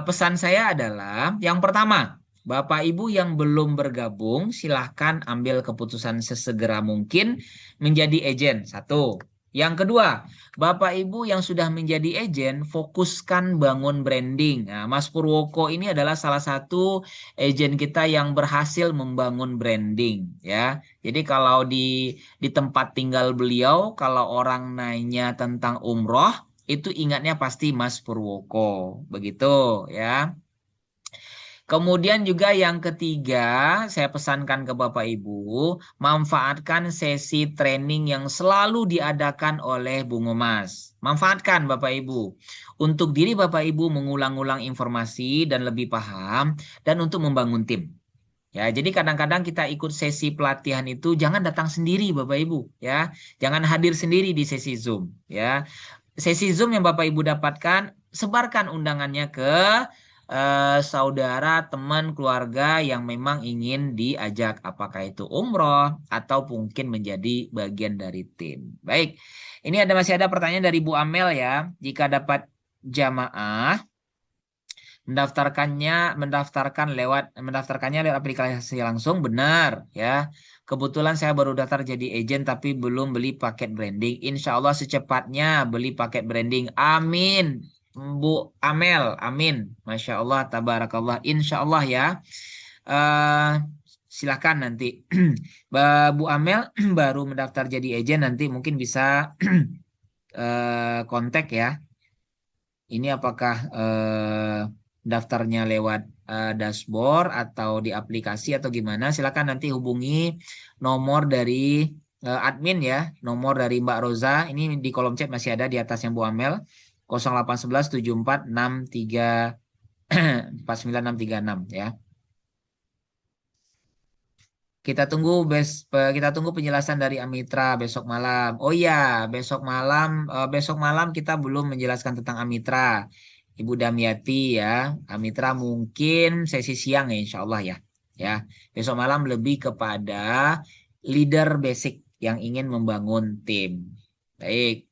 Pesan saya adalah yang pertama, Bapak Ibu yang belum bergabung, silahkan ambil keputusan sesegera mungkin menjadi agen. Satu. Yang kedua, Bapak Ibu yang sudah menjadi agen, fokuskan bangun branding. Nah, Mas Purwoko ini adalah salah satu agen kita yang berhasil membangun branding, ya. Jadi kalau di tempat tinggal beliau, kalau orang nanya tentang umroh, itu ingatnya pasti Mas Purwoko, begitu ya. Kemudian juga yang ketiga, saya pesankan ke Bapak Ibu, manfaatkan sesi training yang selalu diadakan oleh Bungo Mas. Manfaatkan Bapak Ibu. Untuk diri Bapak Ibu mengulang-ulang informasi dan lebih paham, dan untuk membangun tim. Ya, jadi kadang-kadang kita ikut sesi pelatihan itu jangan datang sendiri Bapak Ibu, ya. Jangan hadir sendiri di sesi Zoom, ya. Sesi Zoom yang Bapak Ibu dapatkan, sebarkan undangannya ke saudara, teman, keluarga yang memang ingin diajak, apakah itu umroh atau mungkin menjadi bagian dari tim. Baik, ini masih ada pertanyaan dari Bu Amel ya. Jika dapat jamaah, mendaftarkannya lewat aplikasi langsung, benar ya. Kebetulan saya baru daftar jadi agent tapi belum beli paket branding. Insya Allah secepatnya beli paket branding. Amin. Bu Amel, amin. Masya Allah, tabarakallah. Insya Allah ya. eh Silahkan nanti. Bu Amel baru mendaftar jadi agent, nanti mungkin bisa kontak ya. Ini apakah daftarnya lewat dashboard atau di aplikasi atau gimana? Silakan nanti hubungi nomor dari admin ya, nomor dari Mbak Roza. Ini di kolom chat masih ada di atasnya Bu Amel. 0811 7463 49636 ya. Kita tunggu penjelasan dari Amitra besok malam. Oh iya, besok malam kita belum menjelaskan tentang Amitra. Ibu Damiati ya, Amitra mungkin sesi siang ya insya Allah ya. Ya, besok malam lebih kepada leader basic yang ingin membangun tim. Baik.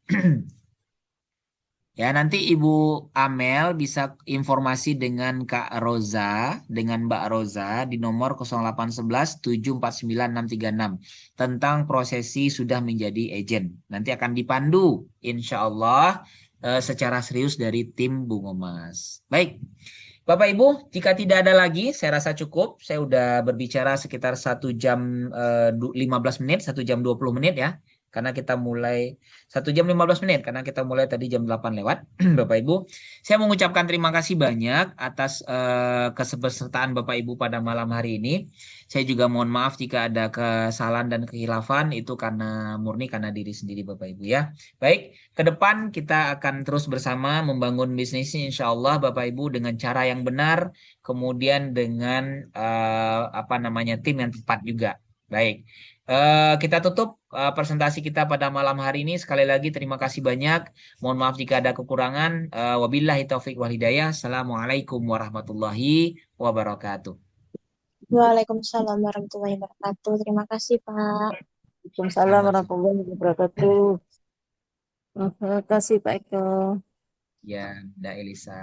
Ya, nanti Ibu Amel bisa informasi dengan Kak Roza, dengan Mbak Roza di nomor 0811 749 636 tentang prosesi sudah menjadi agent. Nanti akan dipandu, insya Allah, secara serius dari tim Bungo Mas. Baik, Bapak Ibu, jika tidak ada lagi, saya rasa cukup. Saya udah berbicara sekitar 1 jam 15 menit, 1 jam 20 menit ya. Karena kita mulai 1 jam 15 menit, karena kita mulai tadi jam 8 lewat, Bapak Ibu. Saya mengucapkan terima kasih banyak atas kesertaan Bapak Ibu pada malam hari ini. Saya juga mohon maaf jika ada kesalahan dan kehilafan, itu murni karena diri sendiri Bapak Ibu ya. Baik, ke depan kita akan terus bersama membangun bisnisnya insya Allah Bapak Ibu dengan cara yang benar, kemudian dengan tim yang tepat juga. Baik. Kita tutup presentasi kita pada malam hari ini. Sekali lagi terima kasih banyak. Mohon maaf jika ada kekurangan. Wabillahi taufiq wal hidayah. Assalamualaikum warahmatullahi wabarakatuh. Waalaikumsalam warahmatullahi wabarakatuh. Terima kasih, Pak. Waalaikumsalam warahmatullahi wabarakatuh. Terima kasih Pak Eko. Ya, Mbak Elisa.